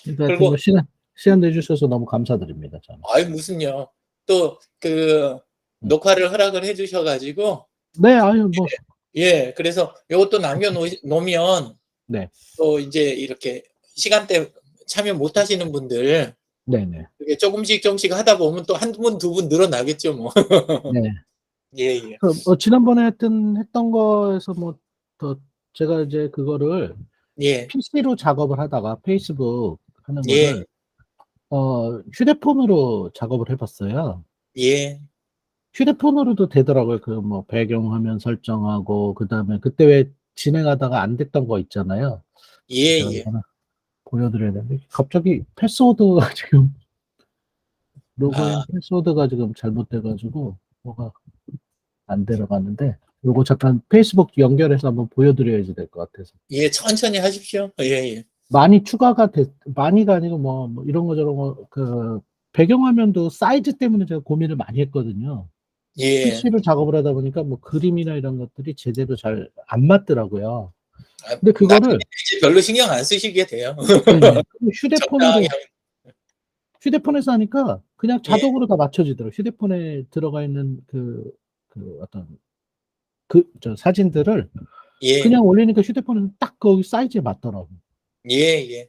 그러니까 하여튼 뭐 그리고 시간 내주셔서 너무 감사드립니다. 저는. 아이 무슨요. 또 그 음. 녹화를 허락을 해 주셔 가지고 네, 아유 뭐 예, 그래서 요것도 남겨 놓으면 네, 또 이제 이렇게 시간대 참여 못 하시는 분들 네, 네, 이렇게 조금씩 하다 보면 또 한 분, 두 분 늘어나겠죠, 뭐. 네. 예예. 지난번에 했던 거에서 뭐 더 제가 이제 그거를 예. PC로 작업을 하다가 페이스북 하는 예. 거를 휴대폰으로 작업을 해봤어요. 예. 휴대폰으로도 되더라고요. 그 뭐 배경화면 설정하고 그다음에 그때 왜 진행하다가 안 됐던 거 있잖아요. 제가 예예. 이거 하나 보여드려야 되는데 갑자기 패스워드가 지금 아, 로그인 패스워드가 지금 잘못돼가지고 뭐가 안 들어가는데 요거 잠깐 페이스북 연결해서 한번 보여드려야지 될 것 같아서. 예, 천천히 하십시오. 예예. 많이 추가가 많이가 아니고 뭐 이런 거 저런 거 그 배경화면도 사이즈 때문에 제가 고민을 많이 했거든요. 예. PC로 작업을 하다 보니까 뭐 그림이나 이런 것들이 제대로 잘 안 맞더라고요. 아, 근데 나중에 그거를 이제 별로 신경 안 쓰시게 돼요. 네, 적당히 휴대폰으로 하면. 휴대폰에서 하니까 그냥 예. 자동으로 다 맞춰지더라고요. 휴대폰에 들어가 있는 그 어떤 저 사진들을 예. 그냥 올리니까 휴대폰은 딱 거기 사이즈에 맞더라고요. 예예.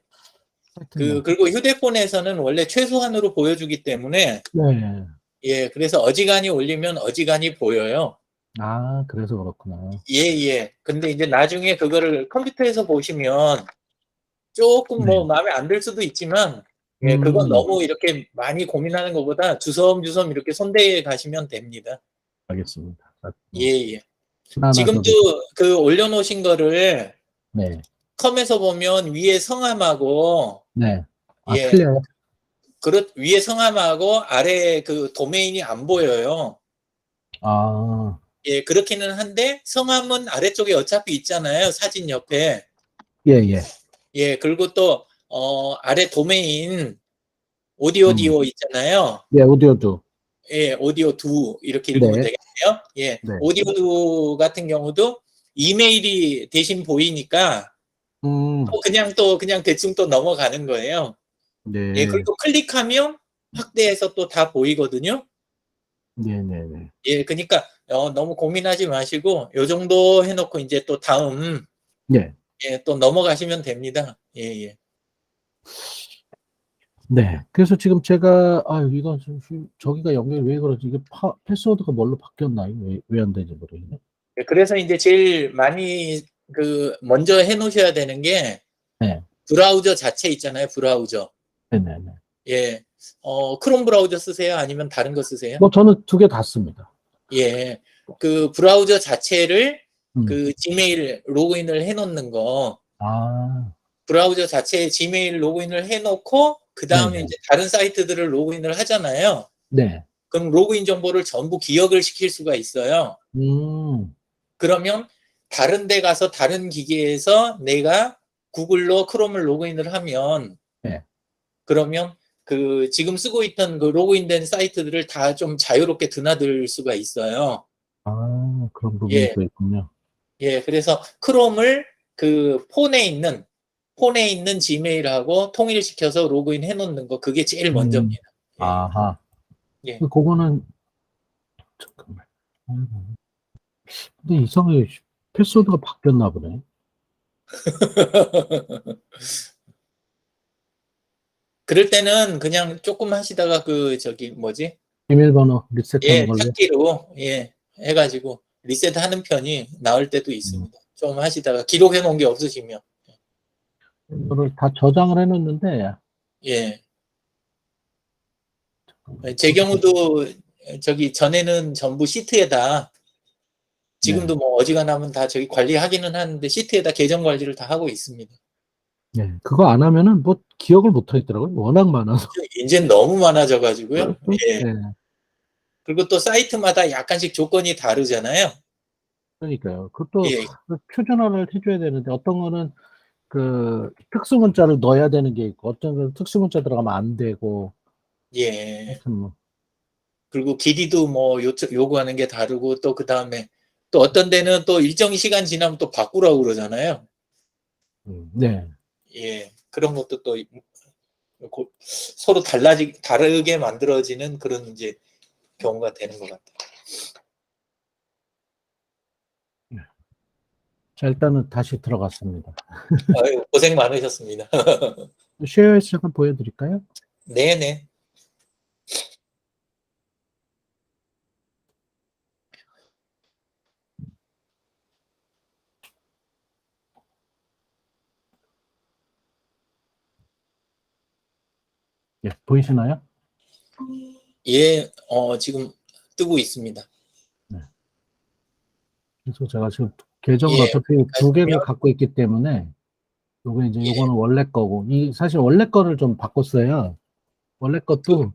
하여튼 뭐 그리고 휴대폰에서는 원래 최소한으로 보여주기 때문에 네. 예, 그래서 어지간히 올리면 어지간히 보여요. 아, 그래서 그렇구나. 예예. 근데 이제 나중에 그거를 컴퓨터에서 보시면 쪼끔 네. 뭐 마음에 안 들 수도 있지만 예, 그건 음, 너무 이렇게 많이 고민하는 것보다 주섬주섬 이렇게 손대해 가시면 됩니다. 알겠습니다. 뭐 예예. 지금도 하나하나도 그 올려놓으신 거를 네. 컴에서 보면 위에 성함하고 네. 아, 예, 틀려요? 위에 성함하고 아래에 그 도메인이 안 보여요. 아, 예, 그렇기는 한데 성함은 아래쪽에 어차피 있잖아요, 사진 옆에. 예, 예. 예, 그리고 또 아래 도메인 음. 오디오 있잖아요. 예, 오디오도. 예, 오디오 두 이렇게 읽으면 네. 되겠네요. 예, 네. 오디오 두 같은 경우도 이메일이 대신 보이니까 음, 또 그냥 대충 또 넘어가는 거예요. 예, 네. 그리고 클릭하면 확대해서 또 다 보이거든요. 네네네. 예, 그러니까 너무 고민하지 마시고 요 정도 해놓고 이제 또 다음 네. 예, 또 넘어가시면 됩니다. 예, 예. 네. 그래서 지금 제가, 이거, 저기가 연결이 왜 그러지? 이게 패스워드가 뭘로 바뀌었나? 이거 왜 안 되지, 모르겠네. 예, 그래서 이제 제일 많이 먼저 해놓으셔야 되는 게 네. 브라우저 자체 있잖아요. 브라우저. 네네네. 예. 크롬 브라우저 쓰세요? 아니면 다른 거 쓰세요? 뭐, 저는 두 개 다 씁니다. 예. 그 브라우저 자체를 음. 그 지메일 로그인을 해 놓는 거, 아, 브라우저 자체에 지메일 로그인을 해 놓고 그다음에 네네. 이제 다른 사이트들을 로그인을 하잖아요. 네. 그럼 로그인 정보를 전부 기억을 시킬 수가 있어요. 음, 그러면 다른 데 가서 다른 기기에서 내가 구글로 크롬을 로그인을 하면 네. 그러면 그 지금 쓰고 있던 그 로그인된 사이트들을 다 좀 자유롭게 드나들 수가 있어요. 그런 부분이 예. 또 있군요. 예. 그래서 크롬을 그 폰에 있는 지메일하고 통일시켜서 로그인 해 놓는 거 그게 제일 음, 먼저입니다. 예. 아하. 예. 그거는, 잠깐만. 근데 이상하게 패스워드가 바뀌었나 보네. 그럴 때는 그냥 쪼끔 하시다가 그 저기 뭐지? 비밀번호 리셋하는 예. 걸로. 찾기로 예. 해 가지고 리셋하는 편이 나을 때도 음, 있습니다. 좀 하시다가 기록해 놓은 게 없으시면. 이거를 다 저장을 해놓는데, 예. 제 경우도 저기 전에는 전부 시트에다 네. 지금도 뭐 어지간하면 다 저기 관리하기는 하는데 시트에다 계정 관리를 다 하고 있습니다. 네. 그거 안 하면은 뭐 기억을 못 하겠더라고요. 워낙 많아서. 인제는 너무 많아져 가지고요. 예. 네. 그리고 또 사이트마다 약간씩 조건이 다르잖아요. 그러니까요. 그것도 예. 표준화를 해줘야 되는데, 어떤 거는 특수 문자를 넣어야 되는 게 있고, 어떤 건 특수 문자 들어가면 안 되고, 예. 하여튼 뭐, 그리고 길이도 뭐 요구하는 게 다르고 또 그다음에 또 어떤 데는 또 일정 시간 지나면 또 바꾸라고 그러잖아요. 네. 예. 그런 것도 또 서로 다르게 만들어지는 그런 이제 경우가 되는 것 같아요. 자, 일단은 다시 들어갔습니다. 아유, 고생 많으셨습니다. 쉐어에서 잠깐 보여드릴까요? 네네. 예, 보이시나요? 예, 지금 뜨고 있습니다. 그래서 제가 지금 계정을 예, 어차피 두 개를 갖고 있기 때문에 요거 이제 예. 요거는 원래 거고 사실 원래 거를 좀 바꿨어요. 원래 것도 예,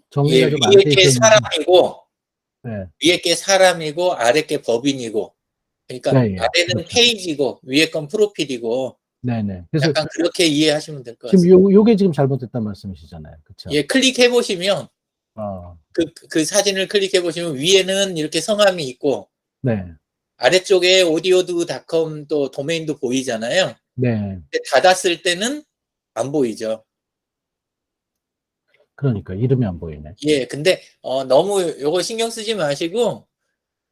정리가 좀 안 위에 돼 게 있었는데 사람이고, 네, 위에 게 사람이고, 아래 게 법인이고, 그러니까 네, 예, 아래는 그렇죠. 페이지고, 위에 건 프로필이고, 네네. 그래서 약간 그렇게 이해하시면 될 것 지금 같습니다. 요게 지금 잘못됐단 말씀이시잖아요. 그렇죠? 예, 클릭해 보시면, 어, 그 사진을 클릭해 보시면 위에는 이렇게 성함이 있고, 네, 아래쪽에 오디오드닷컴 또 도메인도 보이잖아요. 네. 근데 닫았을 때는 안 보이죠. 그러니까 이름이 안 보이네. 예, 근데 너무 요거 신경 쓰지 마시고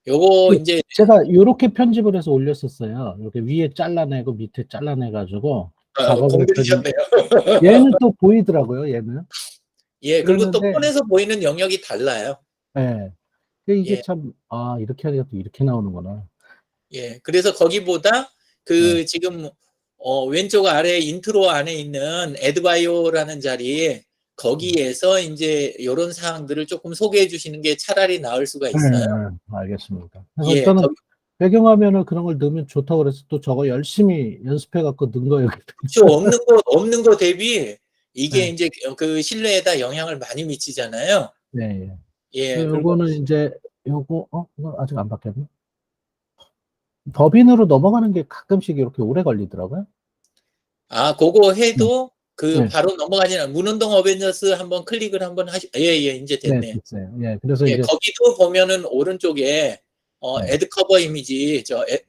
요거 그 이제 제가 요렇게 편집을 해서 올렸었어요. 이렇게 위에 잘라내고 밑에 잘라내가지고 작업을 했더니 공들이셨네요. 얘는 또 보이더라고요. 얘는. 예, 그리고 또 그랬는데 폰에서 보이는 영역이 달라요. 예. 근데 이게 예, 참, 이렇게 하니까 또 이렇게 나오는구나. 예. 그래서 거기보다 네. 지금 왼쪽 아래 인트로 안에 있는 애드바이오라는 자리 거기에서 이제 요런 사항들을 조금 소개해 주시는 게 차라리 나을 수가 네, 있어요. 알겠습니다. 그래서 예, 일단은 배경화면을 그런 걸 넣으면 좋다고 그래서 또 저거 열심히 연습해갖고 넣은 거예요. 그쵸. 없는 거 대비 이게 네, 이제 그 신뢰에다 영향을 많이 미치잖아요. 네, 예. 예, 그리고 그리고 요거는 이제, 이거 아직 안 바뀌었네? 법인으로 넘어가는 게 가끔씩 이렇게 오래 걸리더라고요. 그거 네, 해도 네, 바로 넘어가지는 문운동 어벤져스 한번 클릭을 한번 예, 예, 이제 네, 됐네. 됐어요. 예, 그래서 예, 이제, 거기도 보면은 오른쪽에 네, 애드 커버 이미지 네,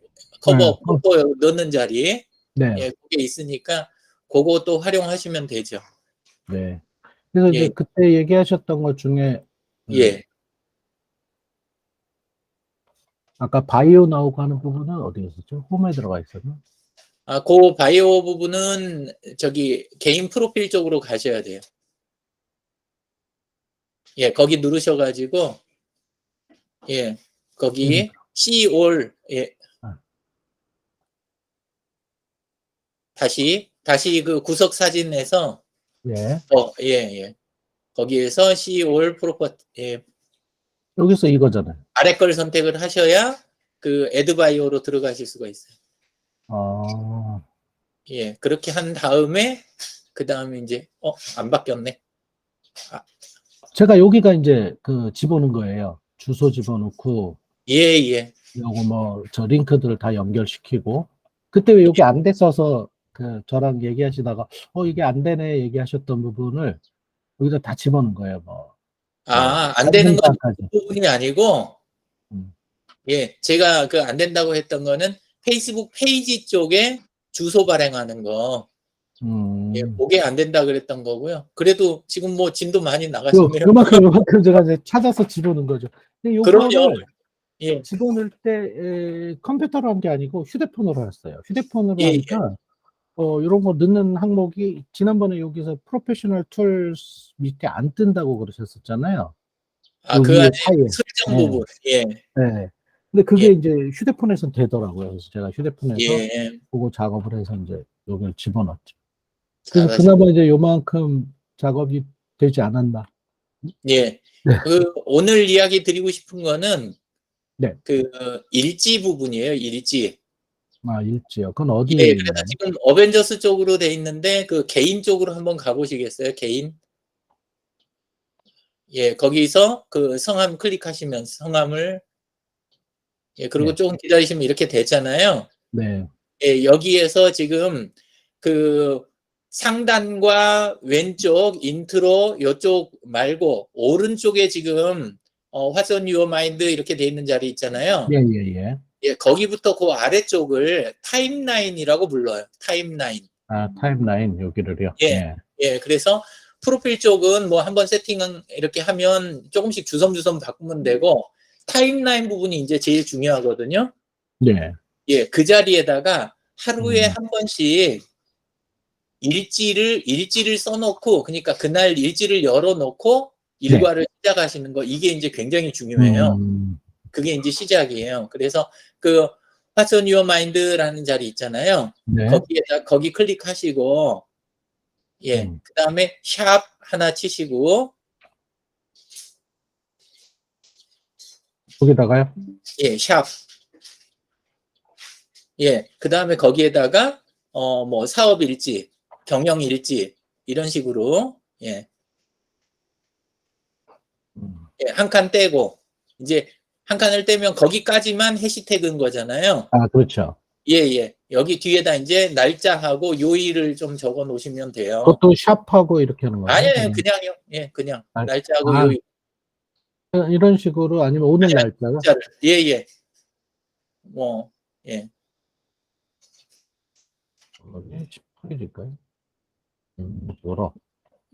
커버 포토 넣는 자리 네, 예, 그게 있으니까 그것도 활용하시면 되죠. 네. 그래서 이제 예, 그때 얘기하셨던 것 중에, 예. 아까 바이오 나오고 하는 부분은 어디 있었죠? 홈에 들어가 있었나? 그 바이오 부분은 저기 개인 프로필 쪽으로 가셔야 돼요. 예, 거기 누르셔가지고 예, 여기, 거기 C-all 예, 아, 다시 그 구석 사진에서 예. 예, 예. 거기에서 C-all 프로퍼티 예, 여기서 이거잖아요. 아래 걸 선택을 하셔야 그 애드바이오로 들어가실 수가 있어요. 아, 예, 그렇게 한 다음에 그 다음에 이제 안 바뀌었네. 제가 여기가 이제 그 집어넣은 거예요. 주소 집어넣고, 예, 예. 요거 뭐, 저 링크들을 다 연결시키고, 그때 왜 여기 안 됐어서, 저랑 얘기하시다가, 이게 안 되네 얘기하셨던 부분을 여기다 다 집어넣은 거예요. 안 되는 건 이 사진사까지. 부분이 아니고 음, 예, 제가 그 안 된다고 했던 거는 페이스북 페이지 쪽에 주소 발행하는 거. 예, 음. 그게 안 된다 그랬던 거고요. 그래도 지금 뭐 진도 많이 나가셨네요. 요만큼 제가 이제 찾아서 집어넣은 거죠. 근데 그럼요. 요거를 예, 집어넣을 때 컴퓨터로 한 게 아니고 휴대폰으로 했어요. 휴대폰으로 예, 예. 하니까 이런 거 넣는 항목이 지난번에 여기서 프로페셔널 툴스 밑에 안 뜬다고 그러셨었잖아요. 요 그 위에 안에 사이에. 설정 네, 부분. 예, 네. 근데 예, 그게 이제 휴대폰에서는 되더라고요. 그래서 제가 휴대폰에서 예. 그거 작업을 해서 이제 여기를 집어넣었죠. 그래서 잘하시. 그나마 이제 요만큼 작업이 되지 않았나. 예. 네, 오늘 이야기 드리고 싶은 거는 네. 그 일지 부분이에요. 일지. 일지요. 그건 어디에 예, 그래서 있나요? 지금 어벤져스 쪽으로 돼 있는데 그 개인 쪽으로 한번 가보시겠어요? 개인. 예, 거기서 그 성함 클릭하시면 성함을 예, 그리고 네, 조금 기다리시면 이렇게 되잖아요. 네, 예, 여기에서 지금 그 상단과 왼쪽 인트로 이쪽 말고 오른쪽에 지금 What's on your mind 이렇게 돼 있는 자리 있잖아요. 예, 예, 예. 예, 거기부터 그 아래쪽을 타임라인이라고 불러요. 타임라인. 타임라인 여기를요. 예, 예, 예, 그래서 프로필 쪽은 뭐 한번 세팅 이렇게 하면 조금씩 주섬주섬 바꾸면 되고, 타임라인 부분이 이제 제일 중요하거든요. 네. 예, 그 자리에다가 하루에 음. 한 번씩 일지를 써놓고, 그러니까 그날 일지를 열어놓고 네. 일과를 시작하시는 거, 이게 이제 굉장히 중요해요. 그게 이제 시작이에요. 그래서 그 What's on your mind라는 자리 있잖아요. 네. 거기 클릭하시고, 예, 그 다음에 샵 하나 치시고, 거기다가요? 예, 샵. 예, 그 다음에 거기에다가 뭐 사업 일지, 경영 일지 이런 식으로 예, 예, 한 칸 떼고 이제 한 칸을 떼면 거기까지만 해시태그인 거잖아요. 아, 그렇죠. 예, 예. 여기 뒤에다 이제 날짜하고 요일을 좀 적어 놓으시면 돼요. 그것도 샵하고 이렇게 하는 거예요? 아니에요, 그냥요. 예, 그냥 날짜하고 요일. 이런 식으로 아니면 오늘 날짜가? 예, 예. 뭐, 예. 18일일까요? 뭐라?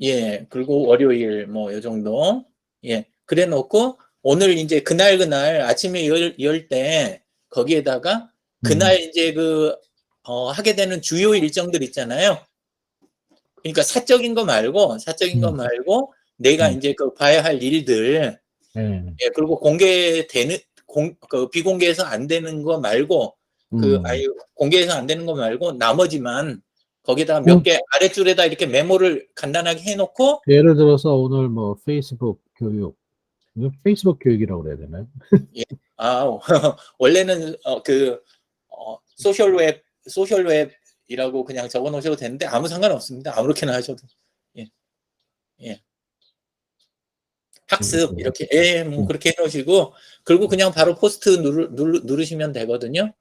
예, 그리고 월요일 뭐 요 정도. 예. 그래 놓고 오늘 이제 그날 아침에 열 때 거기에다가 그날 이제 하게 되는 주요 일정들 있잖아요. 그러니까 사적인 거 말고 내가 이제 봐야 할 일들. 네. 예, 그리고 공개되는 비공개해서 안 되는 거 말고 공개해서 안 되는 거 말고 나머지만 거기다가 몇 개 아랫줄에다 이렇게 메모를 간단하게 해놓고, 예를 들어서 오늘 뭐 페이스북 교육, 페이스북 교육이라고 그래야 되나요? 예, 원래는 소셜웹이라고 그냥 적어 놓으셔도 되는데 아무 상관없습니다. 아무렇게나 하셔도. 예, 예. 학습 이렇게 뭐 그렇게 해 놓으시고, 그리고 그냥 바로 포스트 누르시면 되거든요.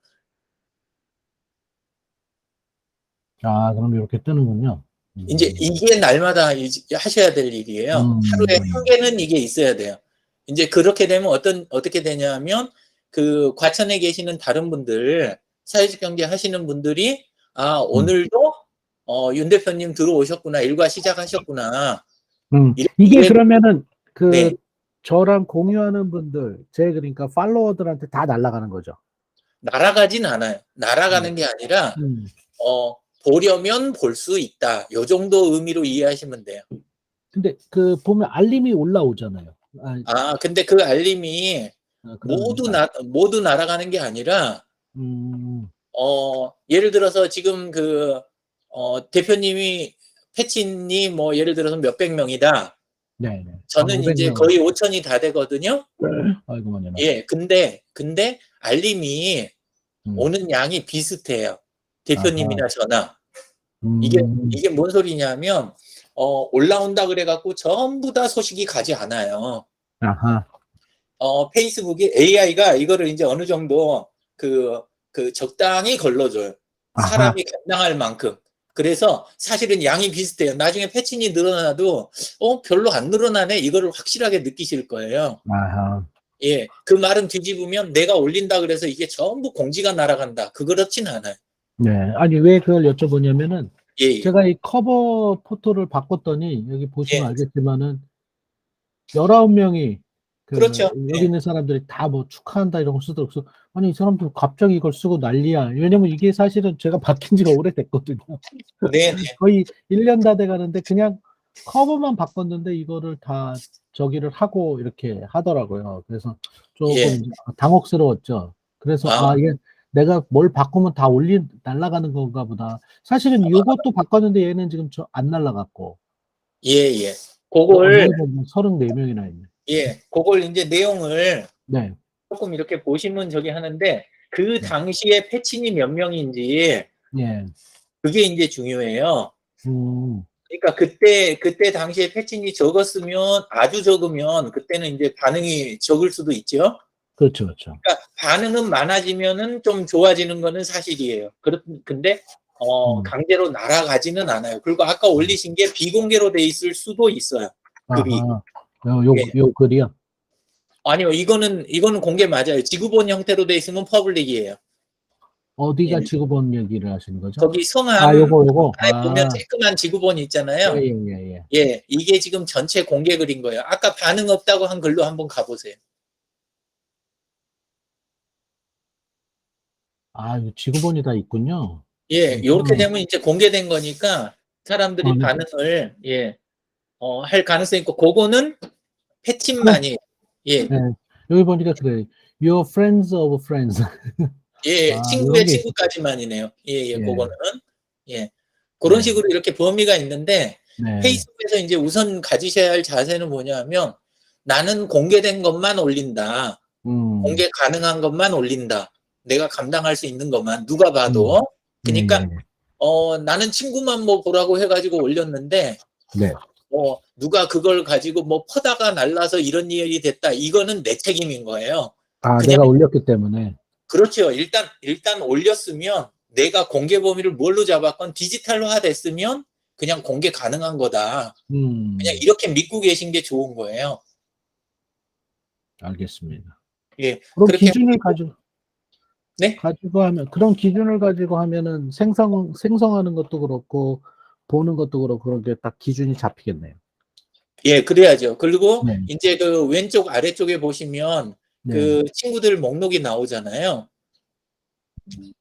아, 그럼 이렇게 뜨는군요. 이제 이게 날마다 하셔야 될 일이에요. 하루에 한 개는 이게 있어야 돼요. 이제 그렇게 되면 어떻게 되냐면 그 과천에 계시는 다른 분들, 사회적 경제 하시는 분들이 오늘도 윤 대표님 들어오셨구나, 일과 시작하셨구나. 이게 그러면은 네. 저랑 공유하는 분들, 그러니까 팔로워들한테 다 날아가는 거죠. 날아가진 않아요. 날아가는 게 아니라 보려면 볼 수 있다. 요 정도 의미로 이해하시면 돼요. 근데 보면 알림이 올라오잖아요. 근데 그 알림이 모두 날아가는 게 아니라, 예를 들어서 지금 대표님이 패치님 뭐 예를 들어서 몇백 명이다. 네. 저는 이제 거의 5천이 다 되거든요. 아이고만요. 예, 근데 알림이 오는 양이 비슷해요. 대표님이나 저나. 이게 뭔 소리냐면 올라온다 그래갖고 전부 다 소식이 가지 않아요. 아하. 페이스북이 AI가 이거를 이제 어느 정도 적당히 걸러줘요. 사람이 감당할 만큼. 그래서 사실은 양이 비슷해요. 나중에 패친이 늘어나도 별로 안 늘어나네, 이거를 확실하게 느끼실 거예요. 아하. 예, 그 말은 뒤집으면 내가 올린다 그래서 이게 전부 공지가 날아간다, 그렇진 않아요. 네. 아니, 왜 그걸 여쭤보냐면은 예. 제가 이 커버 포토를 바꿨더니 여기 보시면 예. 알겠지만은 19명이 그렇죠. 여기 있는 사람들이 다 뭐 축하한다 이런 거 쓰더라고요. 아니, 이 사람들 갑자기 이걸 쓰고 난리야. 왜냐면 이게 사실은 제가 바뀐 지가 오래됐거든요. 네. 거의 1년 다 돼가는데 그냥 커버만 바꿨는데 이거를 다 저기를 하고 이렇게 하더라고요. 그래서 조금 당혹스러웠죠. 그래서 이게 내가 뭘 바꾸면 다 날아가는 건가 보다. 사실은 이것도 바꿨는데 얘는 지금 안 날아갔고. 예. 그걸 34명이나 있네. 예, 그걸 이제 내용을 네. 조금 이렇게 보시면 저기 하는데, 그 당시에 패친이 몇 명인지 그게 이제 중요해요. 그러니까 그때 당시에 패친이 적었으면, 아주 적으면 그때는 이제 반응이 적을 수도 있죠. 그렇죠. 그러니까 반응은 많아지면은 좀 좋아지는 거는 사실이에요. 근데 강제로 날아가지는 않아요. 그리고 아까 올리신 게 비공개로 돼 있을 수도 있어요. 글이. 요 글이요? 아니요, 이거는 공개 맞아요. 지구본 형태로 돼 있으면 퍼블릭이에요. 어디가 예. 지구본 얘기를 하시는 거죠? 거기 아, 성함 요거. 안에 보면 아, 쬐끄만 지구본 예, 있잖아요. 예, 예, 예. 예, 이게 지금 전체 공개 글인 거예요. 아까 반응 없다고 한 글로 한번 가보세요. 아, 이거 지구본이 다 있군요. 예, 요렇게 되면 이제 공개된 거니까 사람들이 네. 반응을, 예, 할 가능성이 있고, 그거는 그럼, 패친만이, 예, 예. 여기 보니까 그래. Your friends of friends. 예, 아, 이런 친구의 게 있어. 친구까지만이네요. 예, 예, 예, 그거는. 예. 그런 네, 식으로 이렇게 범위가 있는데, 네. 페이스북에서 이제 우선 가지셔야 할 자세는 뭐냐면, 나는 공개된 것만 올린다. 음, 공개 가능한 것만 올린다. 내가 감당할 수 있는 것만, 누가 봐도. 예, 그러니까, 예. 나는 친구만 뭐 보라고 해가지고 올렸는데, 네. 누가 그걸 가지고 뭐 퍼다가 날라서 이런 일이 됐다. 이거는 내 책임인 거예요. 아, 그냥 내가 올렸기 때문에. 그렇죠. 일단 올렸으면 내가 공개 범위를 뭘로 잡았건 디지털화 됐으면 그냥 공개 가능한 거다. 그냥 음, 이렇게 믿고 계신 게 좋은 거예요. 알겠습니다. 예. 그런 그렇게 기준을 믿고 네? 가지고 하면, 그런 기준을 가지고 하면은 생성하는 것도 그렇고, 보는 것도 그렇고, 그런 게 딱 기준이 잡히겠네요. 예, 그래야죠. 그리고 네, 이제 그 왼쪽 아래쪽에 보시면 네. 그 친구들 목록이 나오잖아요.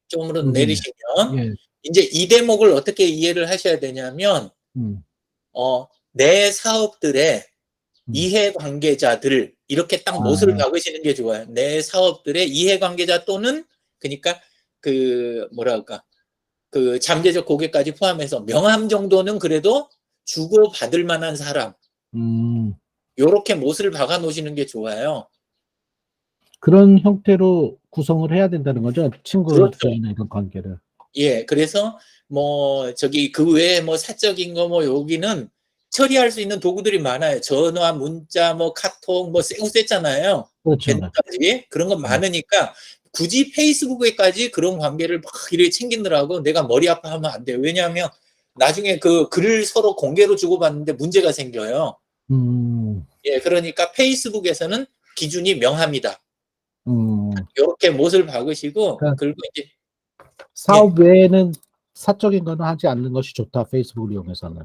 조금으로 여기네. 내리시면 예, 이제 이 대목을 어떻게 이해를 하셔야 되냐면 음, 내 사업들의 음. 이해관계자들 이렇게 딱 못을 아, 박으시는 게 좋아요. 내 사업들의 이해관계자 또는 그러니까 그 뭐라 할까 그 잠재적 고객까지 포함해서 명함 정도는 그래도 주고 받을 만한 사람 음. 요렇게 못을 박아 놓으시는 게 좋아요. 그런 형태로 구성을 해야 된다는 거죠. 친구 그렇죠. 사이나 이런 관계를. 예, 그래서 뭐 저기 그 외에 뭐 사적인 거 뭐 여기는 처리할 수 있는 도구들이 많아요. 전화, 문자, 뭐 카톡, 뭐 세고 셌잖아요. 그렇죠. 네. 밴드까지 그런 건 많으니까 굳이 페이스북에까지 그런 관계를 막 이렇게 챙기느라고 내가 머리 아파하면 안 돼요. 왜냐하면 나중에 그 글을 서로 공개로 주고받는데 문제가 생겨요. 음, 예, 그러니까 페이스북에서는 기준이 명함이다. 음. 이렇게 못을 박으시고 그러니까 그리고 이제 예. 사업 외에는 사적인 거는 하지 않는 것이 좋다. 페이스북을 이용해서는.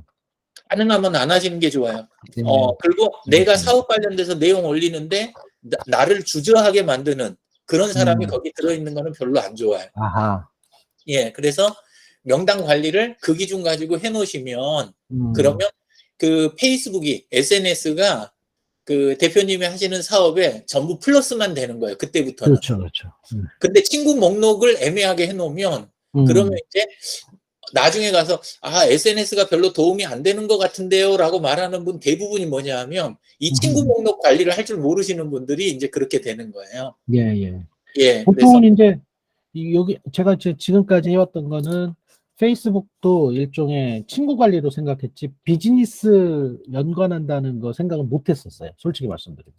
가능하면 안 하시는 게 좋아요. 예, 그리고 내가 알겠습니다. 사업 관련돼서 내용 올리는데 나를 주저하게 만드는 그런 사람이 음, 거기 들어있는 거는 별로 안 좋아요. 아하. 예, 그래서 명단 관리를 그 기준 가지고 해놓으시면 음, 그러면 그 페이스북이 SNS가 그 대표님이 하시는 사업에 전부 플러스만 되는 거예요. 그때부터는. 그렇죠, 그렇죠. 근데 친구 목록을 애매하게 해놓으면 그러면 음, 이제 나중에 가서 SNS가 별로 도움이 안 되는 것 같은데요라고 말하는 분 대부분이 뭐냐 하면 이 친구 음, 목록 관리를 할 줄 모르시는 분들이 이제 그렇게 되는 거예요. 예, 예. 예, 그래서 보통은 이제 여기 제가 이제 지금까지 해왔던 거는 페이스북도 일종의 친구 관리로 생각했지 비즈니스 연관한다는 거 생각은 못 했었어요. 솔직히 말씀드리면.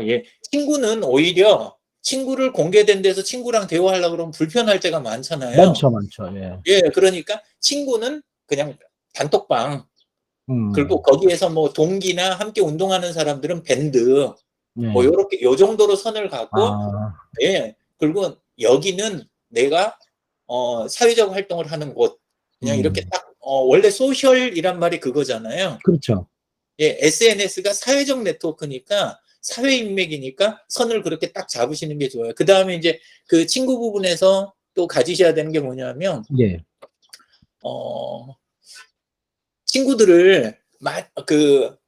예. 친구는 오히려 친구를 공개된 데서 친구랑 대화하려고 그러면 불편할 때가 많잖아요. 많죠, 많죠. 예. 예, 그러니까 친구는 그냥 단톡방 그리고 음, 거기에서 뭐 동기나 함께 운동하는 사람들은 밴드 뭐 예. 요렇게 요 정도로 선을 갖고 아, 예. 그리고 여기는 내가 사회적 활동을 하는 곳. 그냥 이렇게 음, 딱 원래 소셜이란 말이 그거잖아요. 그렇죠. 예, SNS가 사회적 네트워크니까 사회 인맥이니까 선을 그렇게 딱 잡으시는 게 좋아요. 그다음에 이제 그 친구 부분에서 또 가지셔야 되는 게 뭐냐면 예. 어 친구들을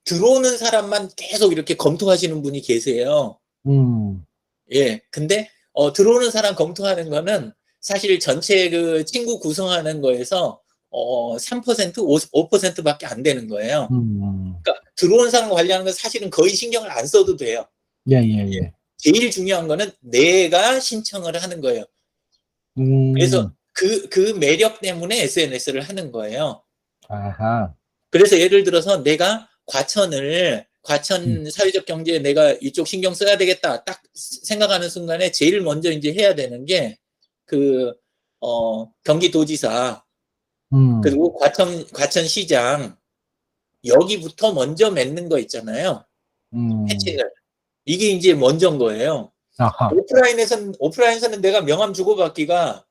들어오는 사람만 계속 이렇게 검토하시는 분이 계세요. 음, 예. 근데 들어오는 사람 검토하는 거는 사실 전체 그 친구 구성하는 거에서 3% 5% 밖에 안 되는 거예요. 음, 그러니까 들어오는 사람 관리하는 건 사실은 거의 신경을 안 써도 돼요. 예, 예, 예. 예. 제일 중요한 거는 내가 신청을 하는 거예요. 그래서 음, 그 매력 때문에 SNS를 하는 거예요. 아하. 그래서 예를 들어서 내가 음, 과천 사회적 경제에 내가 이쪽 신경 써야 되겠다. 딱 생각하는 순간에 제일 먼저 이제 해야 되는 게 그, 경기도지사, 음, 그리고 과천시장, 여기부터 먼저 맺는 거 있잖아요. 음, 패친을. 이게 이제 먼저인 거예요. 아하. 오프라인에서는 내가 명함 주고받기가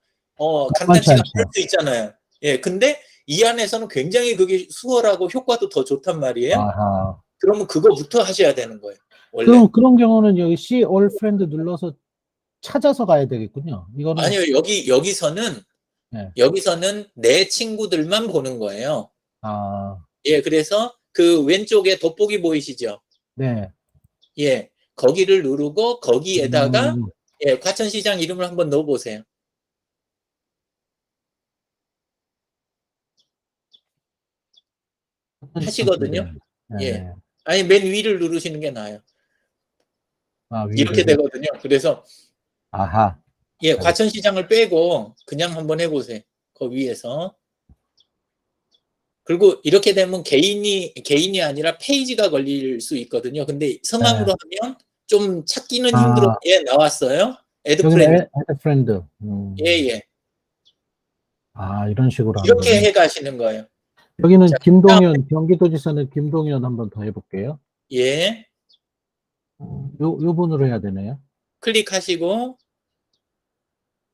만만치 간단치가 않을 않죠. 수 있잖아요. 예, 근데 이 안에서는 굉장히 그게 수월하고 효과도 더 좋단 말이에요. 아하. 그러면 그거부터 하셔야 되는 거예요. 원래. 그럼 그런 경우는 여기 See All Friend 눌러서 찾아서 가야 되겠군요. 이거는 아니요, 여기서는 네. 내 친구들만 보는 거예요. 아, 예, 그래서 그 왼쪽에 돋보기 보이시죠? 네. 예, 거기를 누르고 거기에다가 음, 예, 과천시장 이름을 한번 넣어보세요. 하시거든요. 예. 네. 아니, 맨 위를 누르시는 게 나아요. 아, 이렇게 위를. 되거든요. 그래서 아하. 예, 알겠- 과천시장을 빼고 그냥 한번 해보세요. 그 위에서. 그리고 이렇게 되면 개인이 아니라 페이지가 걸릴 수 있거든요. 근데 네. 성함으로 하면 좀 찾기는 힘들어. 아, 예, 나왔어요. 애드 여기는 프렌드. add friend. 예, 예. 아, 이런 식으로 하는 이렇게 거네. 해 가시는 거예요. 자, 여기는 그다음에 김동연, 경기도지사는 김동연 한번 더 해볼게요. 예, 요 분으로 해야 되네요. 클릭하시고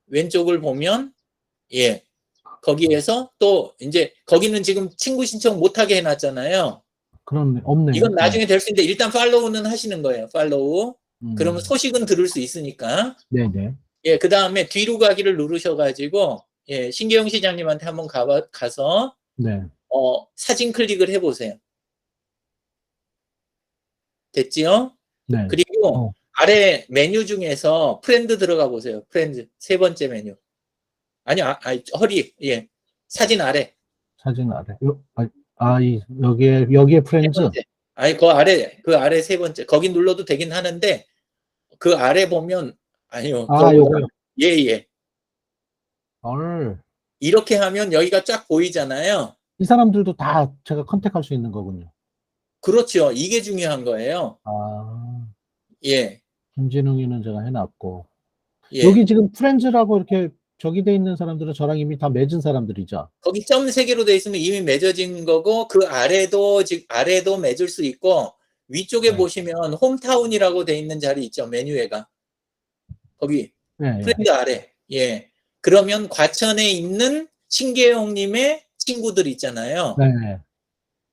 왼쪽을 보면 예, 거기에서 또 이제 거기는 지금 친구 신청 못하게 해놨잖아요. 그런, 없네요. 이건 네. 나중에 될 수 있는데 일단 팔로우는 하시는 거예요. 팔로우. 그러면 음, 소식은 들을 수 있으니까. 네네. 예, 그 다음에 뒤로 가기를 누르셔가지고 예, 신계영 시장님한테 한번 가서 네. 사진 클릭을 해보세요. 됐지요? 네. 그리고 어, 아래 메뉴 중에서 프렌드 들어가 보세요. 프렌드 세 번째 메뉴. 아니요, 허리 예, 사진 아래 사진 아래. 여기에 세 프렌즈. 번째. 아니 그 아래 세 번째. 거기 눌러도 되긴 하는데 그 아래 보면 아니요, 아, 그거보다 요거요. 예. 헐. 이렇게 하면 여기가 쫙 보이잖아요. 이 사람들도 다 제가 컨택할 수 있는 거군요. 그렇죠. 이게 중요한 거예요. 아, 예, 김진웅이는 제가 해놨고. 예. 여기 지금 프렌즈라고 이렇게 저기 돼 있는 사람들은 저랑 이미 다 맺은 사람들이죠. 거기 점 세 개로 돼 있으면 이미 맺어진 거고 그 아래도 맺을 수 있고 위쪽에 네. 보시면 홈타운이라고 돼 있는 자리 있죠. 메뉴에가 거기 네, 예. 프렌드 아래. 예. 그러면 과천에 있는 신계용님의 친구들 있잖아요. 네. 그,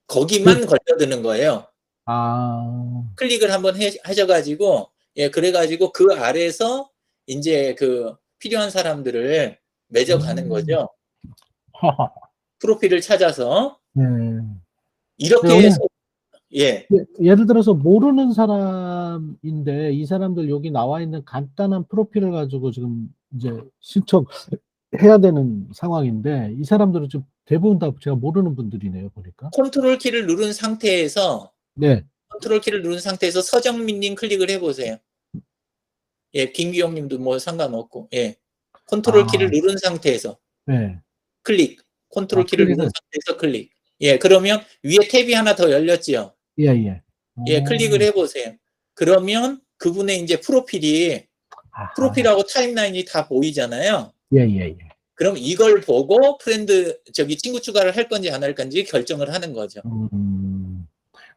거기만 걸려드는 거예요. 아, 클릭을 한번 하셔가지고 예, 그래가지고 그 아래에서 이제 그 필요한 사람들을 맺어가는 음, 거죠. 프로필을 찾아서 네. 이렇게 여기 해서 예, 예를 들어서 모르는 사람인데 이 사람들 여기 나와 있는 간단한 프로필을 가지고 지금 이제 신청해야 되는 상황인데 이 사람들은 좀 대부분 다 제가 모르는 분들이네요, 보니까. 컨트롤 키를 누른 상태에서 네. 서정민님 클릭을 해보세요. 예, 김기용님도 뭐 상관없고 예, 컨트롤 키를 아, 누른 상태에서 네. 클릭, 컨트롤 키를 누른 클릭을, 상태에서 클릭. 예, 그러면 위에 탭이 하나 더 열렸지요. 예, 예. 예, 클릭을 해보세요. 그러면 그분의 이제 아하. 프로필하고 타임라인이 다 보이잖아요. 예, 예, 예. 그럼 이걸 보고 친구 추가를 할 건지 안 할 건지 결정을 하는 거죠.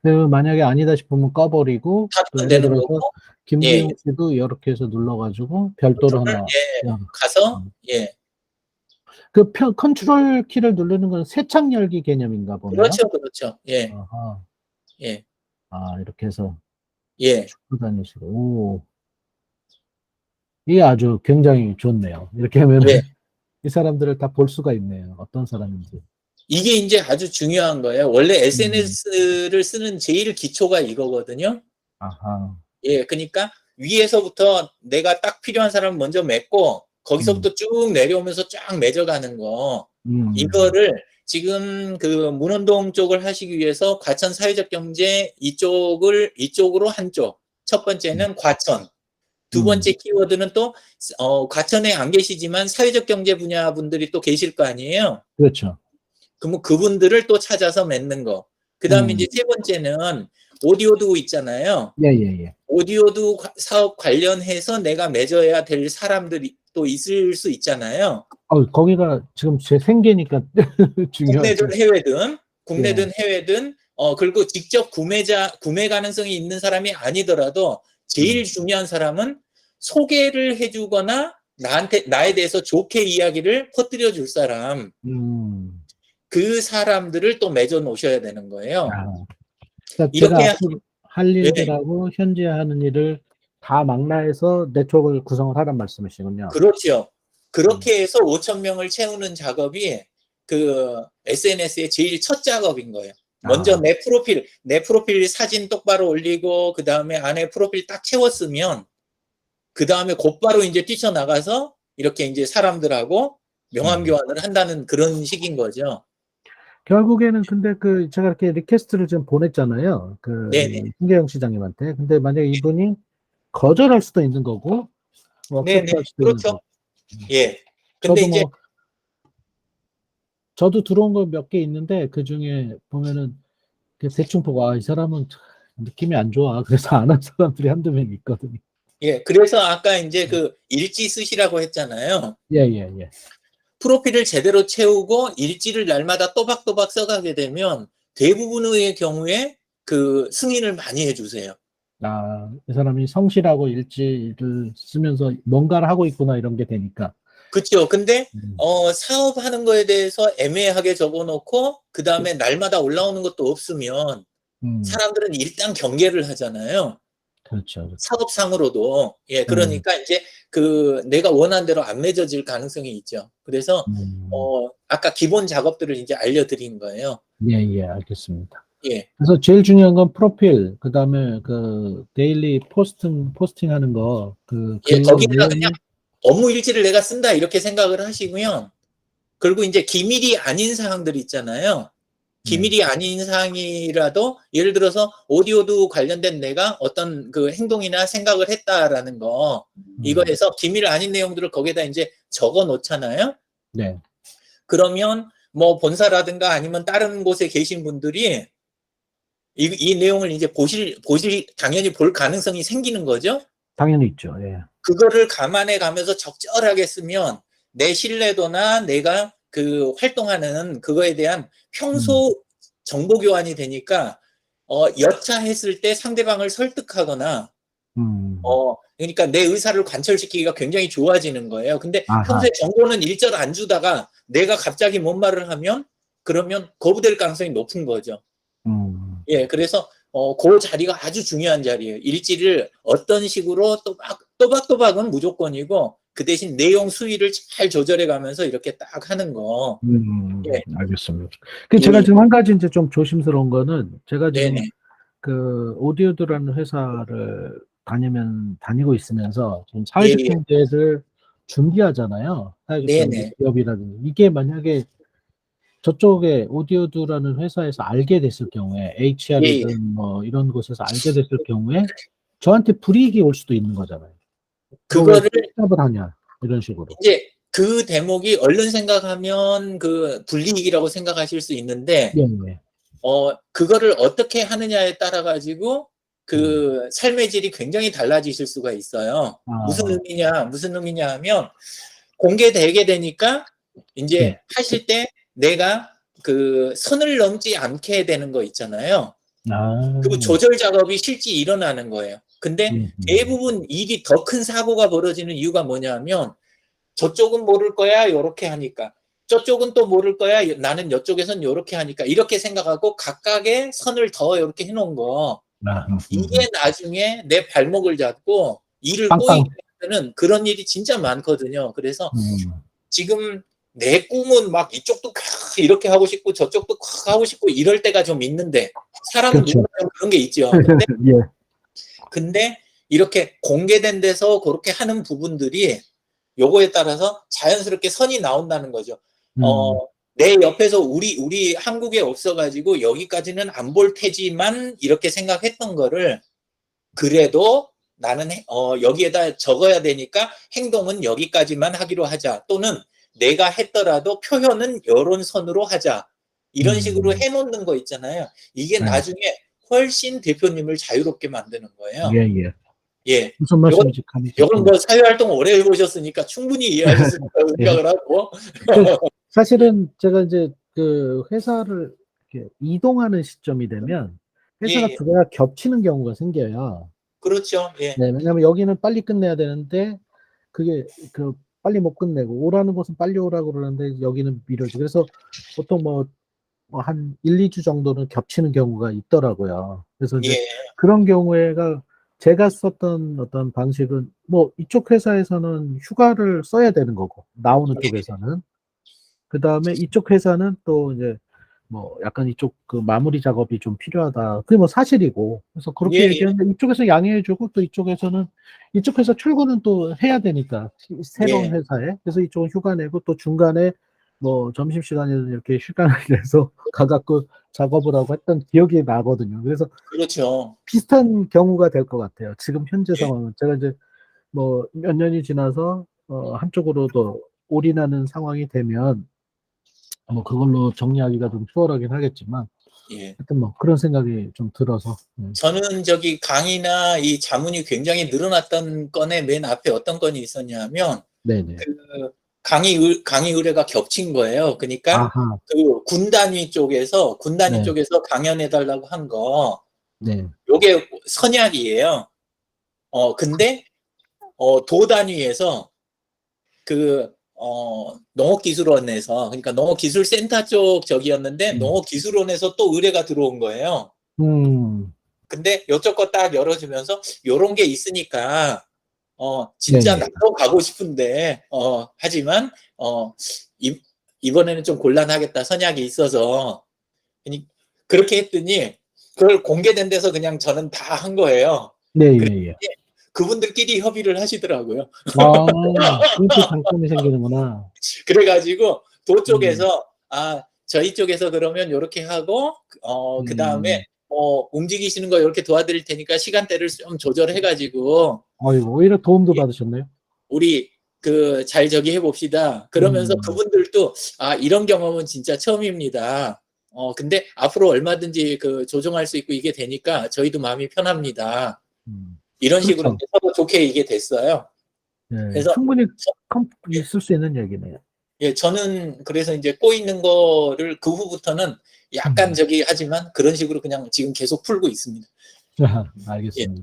그 만약에 아니다 싶으면 꺼버리고, 또 닫으면 예를 되는 들어서 거고, 예, 김기용 씨도 이렇게 해서 눌러가지고 별도로 컨트롤을, 하나. 예, 야, 가서, 예, 컨트롤 키를 누르는 건 새 창 열기 개념인가 보네요. 그렇죠. 예, 아하. 예, 이렇게 해서 예. 쭉 다니시고. 오. 이게 아주 굉장히 좋네요. 이렇게 하면은 예. 이 사람들을 다 볼 수가 있네요. 어떤 사람인지. 이게 이제 아주 중요한 거예요. 원래 음. SNS를 쓰는 제일 기초가 이거거든요. 아하. 예, 그러니까 위에서부터 내가 딱 필요한 사람 먼저 맺고 음. 거기서부터 쭉 내려오면서 쫙 맺어가는 거. 음. 이거를 지금 그 문원동 쪽을 하시기 위해서 과천 사회적 경제 이쪽으로 한쪽. 첫 번째는 과천. 두 번째 음. 키워드는 또 과천에 안 계시지만 사회적 경제 분야 분들이 또 계실 거 아니에요. 그렇죠. 그럼 그분들을 또 찾아서 맺는 거. 그다음에 이제 세 번째는 오디오도 있잖아요. 예, 예, 예. 오디오도 사업 관련해서 내가 맺어야 될 사람들이 또 있을 수 있잖아요. 거기가 지금 제 생계니까 중요하죠. 예. 국내든 해외든, 그리고 직접 구매 가능성이 있는 사람이 아니더라도 음. 제일 중요한 사람은 소개를 해주거나 나에 대해서 좋게 이야기를 퍼뜨려 줄 사람, 그 사람들을 또 맺어 놓으셔야 되는 거예요. 그러니까 제가 이렇게 앞으로 할 예, 일들하고 현재 하는 일을 다 망라해서 네트워크를 구성을 하란 말씀이시군요. 그렇죠. 그렇게 해서 5천 명을 채우는 작업이 그 SNS의 제일 첫 작업인 거예요. 먼저 내 프로필 사진 똑바로 올리고, 그 다음에 안에 프로필 딱 채웠으면, 그 다음에 곧바로 이제 뛰쳐나가서 이렇게 이제 사람들하고 명함 교환을 한다는 그런 식인 거죠. 결국에는 근데 그 제가 이렇게 리퀘스트를 좀 보냈잖아요. 그 네네. 신재영 시장님한테. 근데 만약에 이분이 거절할 수도 있는 거고, 뭐 네네. 액셉트할 수도 있는 그렇죠. 거고. 예. 근데 저도 이제, 뭐 저도 들어온 거 몇 개 있는데 그 중에 보면은 그 대충 보고 이 사람은 느낌이 안 좋아. 그래서 안 한 사람들이 한두 명 있거든요. 예. 그래서 아까 이제 그 일지 쓰시라고 했잖아요. 예, 예, 예. 프로필을 제대로 채우고 일지를 날마다 또박또박 써가게 되면 대부분의 경우에 그 승인을 많이 해주세요. 이 사람이 성실하고 일지를 쓰면서 뭔가를 하고 있구나 이런 게 되니까. 그렇죠. 근데 사업하는 거에 대해서 애매하게 적어놓고 그 다음에 날마다 올라오는 것도 없으면 사람들은 일단 경계를 하잖아요. 그렇죠. 사업상으로도. 예, 그러니까 이제 그 내가 원하는 대로 안 맺어질 가능성이 있죠. 그래서 아까 기본 작업들을 이제 알려드린 거예요. 예, 예, 알겠습니다. 예. 그래서 제일 중요한 건 프로필, 그 다음에 그 데일리 포스팅 하는 거, 그 예, 글 거기다가 그냥 내용이, 업무 일지를 내가 쓴다 이렇게 생각을 하시고요. 그리고 이제 기밀이 아닌 사항들 있잖아요. 기밀이 아닌 사항이라도 예를 들어서 오디오도 관련된 내가 어떤 그 행동이나 생각을 했다라는 거, 이거에서 기밀 아닌 내용들을 거기에다 이제 적어 놓잖아요. 네. 그러면 뭐 본사라든가 아니면 다른 곳에 계신 분들이 이 내용을 이제 당연히 볼 가능성이 생기는 거죠. 당연히 있죠. 예. 그거를 감안해 가면서 적절하게 쓰면 내 신뢰도나 내가 그 활동하는 그거에 대한 평소 정보 교환이 되니까 여차했을 때 상대방을 설득하거나 그러니까 내 의사를 관철시키기가 굉장히 좋아지는 거예요. 근데 평소에 정보는 일절 안 주다가 내가 갑자기 뭔 말을 하면 그러면 거부될 가능성이 높은 거죠. 예, 그래서 그 자리가 아주 중요한 자리예요. 일지를 어떤 식으로 또박또박은 무조건이고 그 대신 내용 수위를 잘 조절해 가면서 이렇게 딱 하는 거. 예. 알겠습니다. 그 제가 지금 한 가지 이제 좀 조심스러운 거는 제가 지금 네네. 그 오디오드라는 회사를 다니고 있으면서 좀 예, 예. 사회적 경제를 준비하잖아요. 사회적 경제 네네. 기업이라든지 이게 만약에 저쪽에 오디오드라는 회사에서 알게 됐을 경우에 예, 예. HR이든 뭐 이런 곳에서 알게 됐을 경우에 저한테 불이익이 올 수도 있는 거잖아요. 너 왜 그거를 취업을 하냐 이런 식으로. 이제 그 대목이 얼른 생각하면 그 불이익이라고 생각하실 수 있는데 네, 네. 그거를 어떻게 하느냐에 따라 가지고 그 삶의 질이 굉장히 달라지실 수가 있어요. 무슨 의미냐 하면 공개되게 되니까 이제 네. 하실 때 내가 그 선을 넘지 않게 되는 거 있잖아요. 그 조절 작업이 실제 일어나는 거예요. 근데 대부분 일이 더 큰 사고가 벌어지는 이유가 뭐냐면 저쪽은 모를 거야 요렇게 하니까 저쪽은 또 모를 거야 나는 이쪽에선 요렇게 하니까 이렇게 생각하고 각각의 선을 더 이렇게 해놓은 거 이게 나중에 내 발목을 잡고 일을 꼬이게 하는 그런 일이 진짜 많거든요. 그래서 지금 내 꿈은 막 이쪽도 이렇게 하고 싶고 저쪽도 하고 싶고 이럴 때가 좀 있는데 사람은 그렇죠. 누구나 그런 게 있죠. 예. 근데 이렇게 공개된 데서 그렇게 하는 부분들이 요거에 따라서 자연스럽게 선이 나온다는 거죠. 내 옆에서 우리 한국에 없어가지고 여기까지는 안 볼 테지만 이렇게 생각했던 거를 그래도 나는 여기에다 적어야 되니까 행동은 여기까지만 하기로 하자. 또는 내가 했더라도 표현은 요런 선으로 하자. 이런 식으로 해놓는 거 있잖아요. 이게 나중에 훨씬 대표님을 자유롭게 만드는 거예요. 예, 예. 예. 무슨 말씀인지 감이 요건 뭐 사회활동 오래 해보셨으니까 충분히 이해하셨을 거라고 생각을 하고. 사실은 제가 이제 그 회사를 이렇게 이동하는 시점이 되면 회사가 두 개가 겹치는 경우가 생겨요. 그렇죠. 예. 네, 왜냐면 여기는 빨리 끝내야 되는데 그게 그 빨리 못 끝내고, 오라는 곳은 빨리 오라고 그러는데 여기는 미뤄지고. 그래서 보통 한 1, 2주 정도는 겹치는 경우가 있더라고요. 그래서 이제 예, 그런 경우에가 제가 썼던 어떤 방식은 뭐 이쪽 회사에서는 휴가를 써야 되는 거고, 나오는 쪽에서는. 그 다음에 이쪽 회사는 또 이제 뭐 약간 이쪽 그 마무리 작업이 좀 필요하다. 그게 뭐 사실이고. 그래서 예, 그렇게 예, 얘기하는데 이쪽에서 양해해주고 또 이쪽에서는 이쪽 회사 출근은 또 해야 되니까 새로운 예, 회사에. 그래서 이쪽은 휴가 내고 또 중간에 뭐 점심시간에는 이렇게 시간을 내서 가갖고 작업을 하고 했던 기억이 나거든요. 그래서 그렇죠. 비슷한 경우가 될 것 같아요. 지금 현재 예, 상황은. 제가 이제 뭐 몇 년이 지나서 한쪽으로 더 올인하는 상황이 되면 뭐 그걸로 정리하기가 좀 수월하긴 하겠지만 예. 하여튼 뭐 그런 생각이 좀 들어서 저는 저기 강의나 이 자문이 굉장히 늘어났던 건에 맨 앞에 어떤 건이 있었냐면, 네네. 그 강의 의뢰가 겹친 거예요. 그러니까 아하. 그 군단위 네. 쪽에서 강연해 달라고 한 거, 네. 요게 선약이에요. 근데 도 단위에서 그 농업기술원에서, 그러니까 농업기술센터 쪽 저기였는데 농업기술원에서 또 의뢰가 들어온 거예요. 음. 근데 요쪽 거 딱 열어주면서 요런 게 있으니까 진짜 네네. 나도 가고 싶은데 하지만 이, 이번에는 좀 곤란하겠다, 선약이 있어서. 그렇게 했더니 그걸 공개된 데서 그냥 저는 다 한 거예요. 네, 그랬더니 예, 예. 그분들끼리 협의를 하시더라고요. 아, 그렇게 장점이 생기는구나. 그래가지고 도 음. 쪽에서 저희 쪽에서 그러면 요렇게 하고 그다음에 음. 움직이시는 거 이렇게 도와드릴 테니까 시간대를 좀 조절해가지고 어이구, 오히려 도움도 받으셨네요. 우리 그 잘 저기 해봅시다. 그러면서 음. 그분들도 이런 경험은 진짜 처음입니다. 근데 앞으로 얼마든지 그 조정할 수 있고 이게 되니까 저희도 마음이 편합니다. 음. 이런 식으로 그렇죠. 이제 서로 좋게 이게 됐어요. 네, 그래서 충분히 저- 예, 있을 수 있는 얘기네요. 예, 저는 그래서 이제 꼬이는 거를 그 후부터는 약간 음. 저기 하지만 그런 식으로 그냥 지금 계속 풀고 있습니다. 예, 알겠습니다.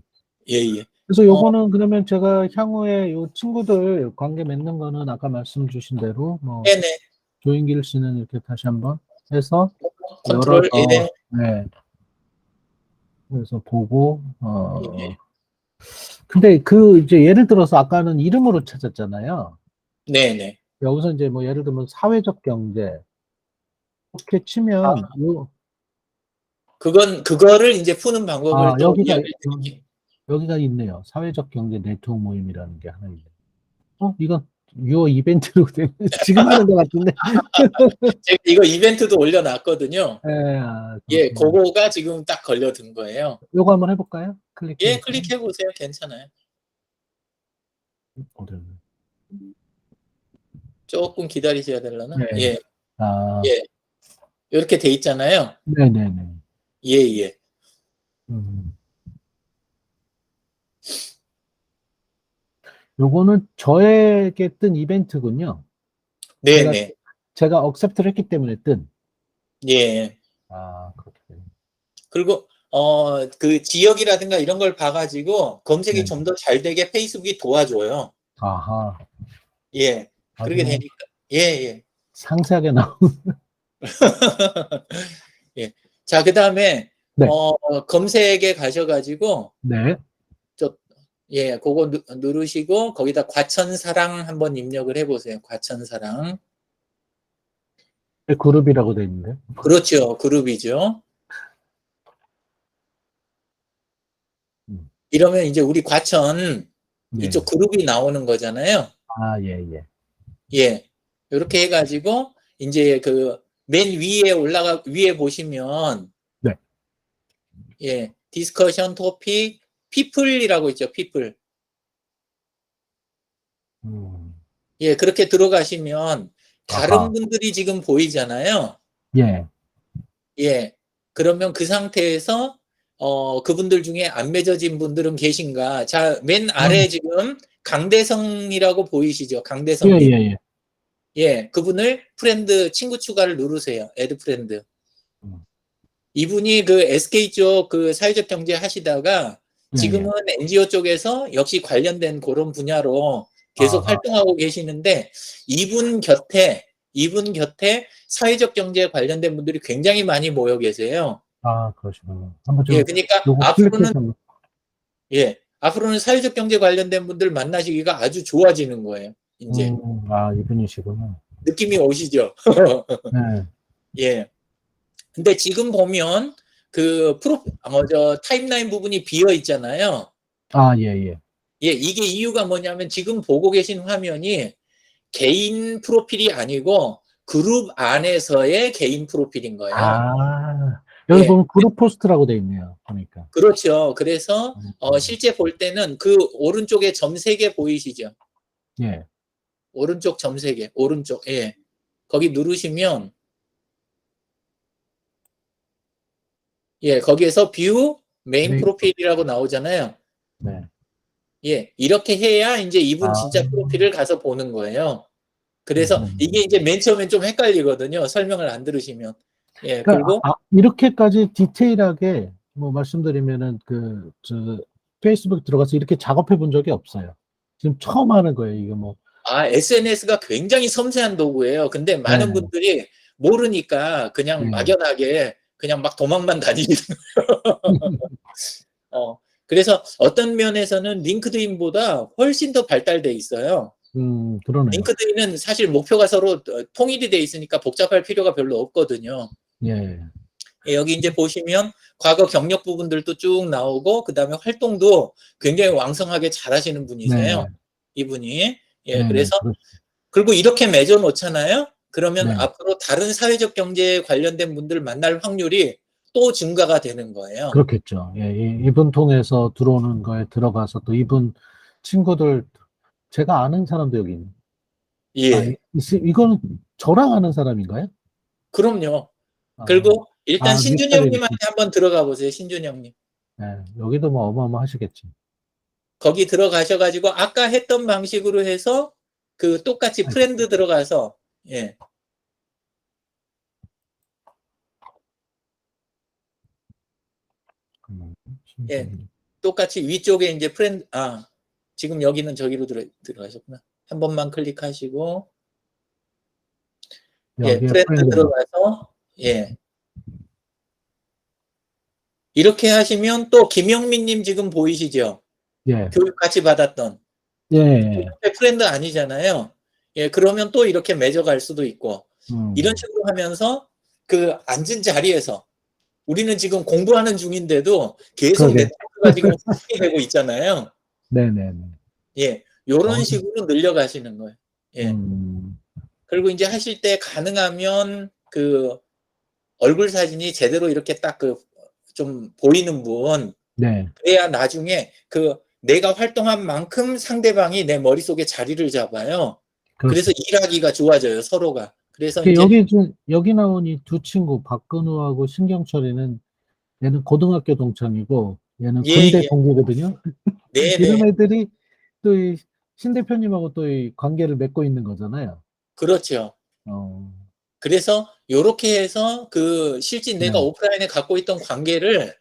예, 예. 그래서 어, 요거는 그러면 제가 향후에 요 친구들 관계 맺는 거는 아까 말씀 주신 대로 뭐 네네. 조인길 씨는 이렇게 다시 한번 해서 컨트롤, 예, 열어서 네, 그래서 보고 예. 근데 그 이제 예를 들어서 아까는 이름으로 찾았잖아요. 네네. 여기서 이제 뭐 예를 들면 사회적 경제 이렇게 치면 그거를 이제 푸는 방법을 또 여기가 이야기를 드릴게요. 여기가 있네요. 사회적 경제 네트워크 모임이라는 게 하나 있네요. 이건 유어 이벤트로 된 지금 하는 것 같은데. 제가 이거 이벤트도 올려놨거든요. 예, 예, 그렇구나. 그거가 지금 딱 걸려든 거예요. 요거 한번 해볼까요? 예, 클릭해서. 클릭해보세요. 괜찮아요. 어디 조금 기다리셔야 되려나? 네. 예, 아, 예. 이렇게 돼 있잖아요. 네네네. 예, 예. 음. 요거는 저에게 뜬 이벤트군요. 제가, 네네. 제가 억셉트를 했기 때문에 뜬. 예. 그렇게 되네. 그리고, 그 지역이라든가 이런 걸 봐가지고 검색이 네. 좀 더 잘 되게 페이스북이 도와줘요. 아하. 예. 아주 그렇게 뭐 되니까. 예, 예. 상세하게 나오. 예. 자, 그 다음에, 네. 검색에 가셔가지고, 네. 저, 예, 그거 누르시고, 거기다 과천사랑 한번 입력을 해보세요. 과천사랑. 그룹이라고 돼 있는데. 그렇죠. 그룹이죠. 음. 이러면 이제 우리 과천 네. 이쪽 그룹이 나오는 거잖아요. 예, 예. 예. 이렇게 해가지고, 이제 그 맨 위에 위에 보시면, 네. 예, 디스커션 토픽, 피플이라고 있죠. 피플. 음. 예, 그렇게 들어가시면 다른 아하. 분들이 지금 보이잖아요. 예. 예. 그러면 그 상태에서 그분들 중에 안 맺어진 분들은 계신가? 자, 맨 아래 지금 강대성이라고 보이시죠? 예, 강대성님. 예, 예. 예, 그분을 프렌드 친구 추가를 누르세요. 애드 프렌드. 음. 이분이 그 SK 쪽 그 사회적 경제 하시다가 예, 지금은 예. NGO 쪽에서 역시 관련된 그런 분야로 계속 아하. 활동하고 계시는데 이분 곁에 사회적 경제에 관련된 분들이 굉장히 많이 모여 계세요. 아, 그러시군요. 한번 예, 좀 그러니까 요거 클릭해서 한번. 앞으로는 사회적 경제 관련된 분들 만나시기가 아주 좋아지는 거예요. 이제 아, 이분이시구나. 느낌이 오시죠? 네. 예. 근데 지금 보면 그 타임라인 부분이 비어 있잖아요. 아, 예. 예, 이게 이유가 뭐냐면 지금 보고 계신 화면이 개인 프로필이 아니고 그룹 안에서의 개인 프로필인 거예요. 아, 여기 예, 보면 그룹 포스트라고 돼 있네요. 보니까. 그렇죠. 그래서 음. 실제 볼 때는 그 오른쪽에 점 3개 보이시죠? 예. 오른쪽 점 3개, 오른쪽, 예. 거기 누르시면, 예, 거기에서 뷰 메인 네. 프로필이라고 나오잖아요. 네. 예, 이렇게 해야 이제 이분 아, 진짜 프로필을 가서 보는 거예요. 그래서 이게 음. 이제 맨 처음엔 좀 헷갈리거든요. 설명을 안 들으시면. 예, 그러니까 그리고, 이렇게까지 디테일하게 뭐 말씀드리면은 페이스북 들어가서 이렇게 작업해 본 적이 없어요. 지금 처음 하는 거예요. 이게 뭐. SNS가 굉장히 섬세한 도구예요. 근데 많은 네. 분들이 모르니까 그냥 네. 막연하게 그냥 막 도망만 다니는. 그래서 어떤 면에서는 링크드인보다 훨씬 더 발달돼 있어요. 그러네요. 링크드인은 사실 목표가 서로 통일이 돼 있으니까 복잡할 필요가 별로 없거든요. 예. 예, 여기 이제 보시면 과거 경력 부분들도 쭉 나오고 그다음에 활동도 굉장히 왕성하게 잘하시는 분이세요. 네. 이분이. 예, 네네. 그래서 그리고 이렇게 맺어 놓잖아요. 그러면 네. 앞으로 다른 사회적 경제에 관련된 분들을 만날 확률이 또 증가가 되는 거예요. 그렇겠죠. 예, 이분 통해서 들어오는 거에 들어가서 또 이분 친구들, 제가 아는 사람도 여기 있네. 예. 이거는 저랑 아는 사람인가요? 그럼요. 아, 그리고 일단 닉달이 이렇게. 신준영님한테 한번 들어가 보세요. 신준영님. 예, 여기도 뭐 어마어마하시겠지. 거기 들어가셔가지고 아까 했던 방식으로 해서 그 똑같이 아이고, 프렌드 들어가서 예, 잠깐만요. 예, 신기하네. 똑같이 위쪽에 이제 프렌드 지금 여기는 저기로 들어가셨구나. 한 번만 클릭하시고 예, 여기에 프렌드 프렌드. 들어가서 예. 이렇게 하시면 또 김영민님 지금 보이시죠? 예, 교육 같이 받았던 예, 옆에 프렌드 아니잖아요. 예, 그러면 또 이렇게 맺어갈 수도 있고 이런 음, 식으로 하면서 그 앉은 자리에서 우리는 지금 공부하는 중인데도 계속 그러게. 네트워크가 지금 되고 있잖아요. 네네네. 예, 요런 어, 식으로 늘려가시는 거예요. 예. 음, 그리고 이제 하실 때 가능하면 그 얼굴 사진이 제대로 이렇게 딱 좀 보이는 분, 네. 그래야 나중에 내가 활동한 만큼 상대방이 내 머릿속에 자리를 잡아요. 그럴 수 그래서 있죠. 일하기가 좋아져요, 서로가. 그래서 이제, 여기 나온 이 두 친구, 박근우하고 신경철이는 얘는 고등학교 동창이고 얘는 예, 군대 예. 동기거든요. 네네. 이런 애들이 또 이 신 대표님하고 또 이 관계를 맺고 있는 거잖아요. 그렇죠. 어, 그래서 요렇게 해서 실제 내가 네. 오프라인에 갖고 있던 관계를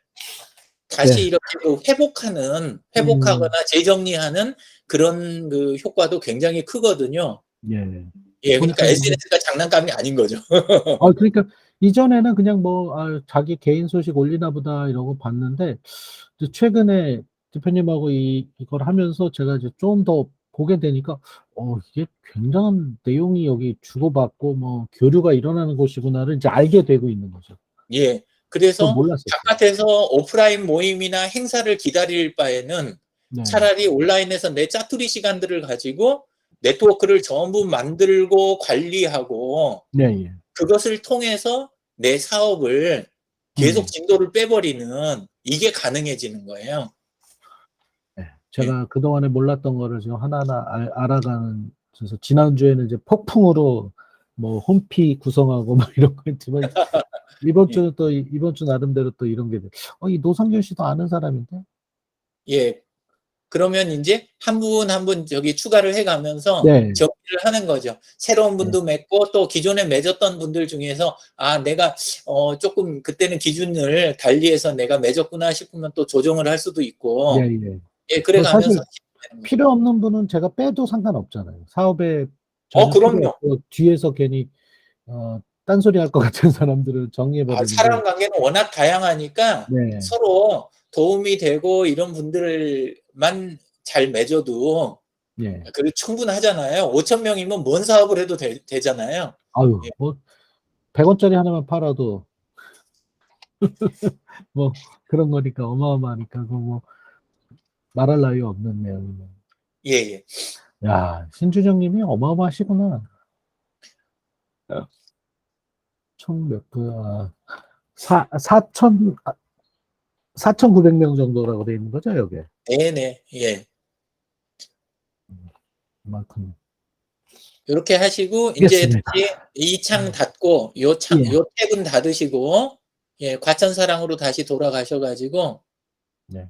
다시 네. 이렇게 음, 회복하거나 재정리하는 그런 효과도 굉장히 크거든요. 예. 예, 그러니까 보니까 이제, SNS가 장난감이 아닌 거죠. 그러니까 이전에는 그냥 뭐, 자기 개인 소식 올리나 보다 이러고 봤는데, 이제 최근에 대표님하고 이걸 하면서 제가 이제 좀 더 보게 되니까, 이게 굉장한 내용이 여기 주고받고 뭐 교류가 일어나는 곳이구나를 이제 알게 되고 있는 거죠. 예. 그건 그래서 몰랐었어요. 바깥에서 오프라인 모임이나 행사를 기다릴 바에는 네. 차라리 온라인에서 내 짜투리 시간들을 가지고 네트워크를 전부 만들고 관리하고 네, 예. 그것을 통해서 내 사업을 계속 음. 진도를 빼버리는 이게 가능해지는 거예요. 네. 예. 제가 그동안에 몰랐던 거를 지금 하나하나 알아가는, 그래서 지난주에는 이제 폭풍으로 뭐 홈피 구성하고 막 이런 거 했지만, 이번 예. 주는 또, 이번 주 나름대로 또 이런 게, 이 노상균 씨도 아는 사람인데? 예. 그러면 이제 한 분 한 분 저기 추가를 해가면서 네. 정리를 하는 거죠. 새로운 네. 분도 맺고 또 기존에 맺었던 분들 중에서 내가 조금 그때는 기준을 달리해서 내가 맺었구나 싶으면 또 조정을 할 수도 예, 있고 예. 예, 그래 뭐 가면서 사실 필요 없는 분은 제가 빼도 상관없잖아요. 사업에 전혀 필요 그럼요. 없고 뒤에서 괜히 딴소리 할 것 같은 사람들을 정리해버리는 사람 게. 관계는 워낙 다양하니까 네, 서로 도움이 되고 이런 분들만 잘 맺어도 예. 그게 충분하잖아요. 5천 명이면 뭔 사업을 해도 되잖아요. 아유, 예. 뭐 100원짜리 하나만 팔아도 뭐 그런 거니까 어마어마하니까 그 뭐 말할 나위 없는 내용이네. 예, 예. 야, 신준영님이 어마어마하시구나. 총 몇 분, 4,900명 정도라고 돼 있는 거죠, 여기. 네네, 예. 그만큼. 이렇게 하시고, 이제 알겠습니다. 다시 이 창 닫고, 요 예. 탭은 닫으시고, 예, 과천사랑으로 다시 돌아가셔가지고, 네.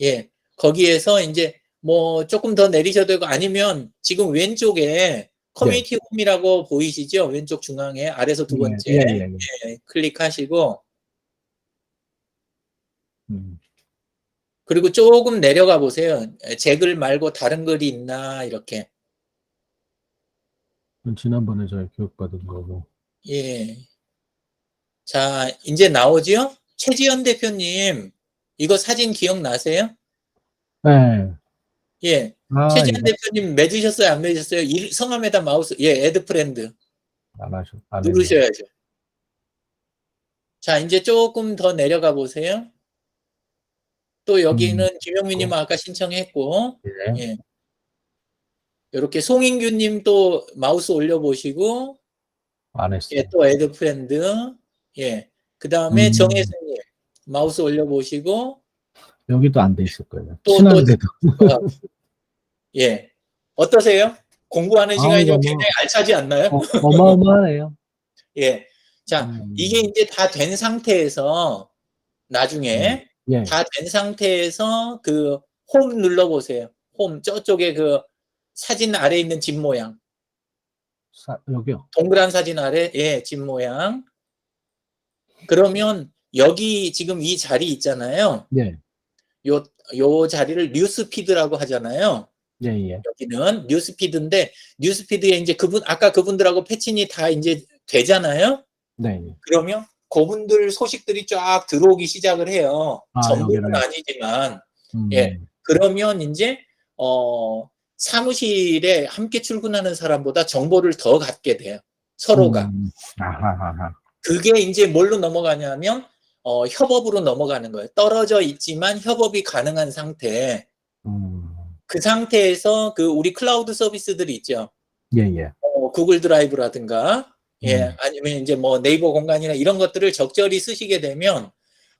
예, 거기에서 이제 뭐 조금 더 내리셔도 되고, 아니면 지금 왼쪽에 네. 커뮤니티 홈이라고 보이시죠? 왼쪽 중앙에 아래서 두 예, 번째, 예, 예, 예. 예, 클릭하시고, 음. 그리고 조금 내려가 보세요. 제 글 말고 다른 글이 있나, 이렇게. 지난번에 저희 교육받은 거고. 예. 자, 이제 나오지요? 최지현 대표님, 이거 사진 기억나세요? 네. 예. 아, 최지현 이거 대표님 맺으셨어요? 안 맺으셨어요? 성함에다 마우스, 예, 애드 프렌드 안 했네. 누르셔야죠. 자, 이제 조금 더 내려가 보세요. 또 여기는 김영민님 아까 신청했고, 예. 예. 이렇게 송인규님 또 마우스 올려보시고, 안 예, 했어요. 또 애드 프렌드, 예. 그 다음에 정혜수님 마우스 올려보시고, 여기도 안 돼 있을 거예요. 또 친한데도. 예. 어떠세요? 공부하는 아, 시간이 좀 이거 굉장히 알차지 않나요? 어마어마하네요. 예. 자, 이게 이제 다 된 상태에서 나중에 예. 다 된 상태에서 그 홈 눌러보세요. 홈 저쪽에 그 사진 아래 있는 집 모양. 여기요. 동그란 사진 아래 예, 집 모양. 그러면 여기 지금 이 자리 있잖아요. 예. 요 자리를 뉴스피드라고 하잖아요. 예, 예. 여기는 뉴스피드인데 뉴스피드에 이제 아까 그분들하고 패친이 다 이제 되잖아요. 네. 예. 그러면 그분들 소식들이 쫙 들어오기 시작을 해요. 전부는 여기는. 아니지만 예. 그러면 이제 사무실에 함께 출근하는 사람보다 정보를 더 갖게 돼요. 서로가. 아하하하. 그게 이제 뭘로 넘어가냐면 협업으로 넘어가는 거예요. 떨어져 있지만 협업이 가능한 상태. 그 상태에서 그 우리 클라우드 서비스들이 있죠. 예, 예. 구글 드라이브라든가 예, 아니면 이제 뭐 네이버 공간이나 이런 것들을 적절히 쓰시게 되면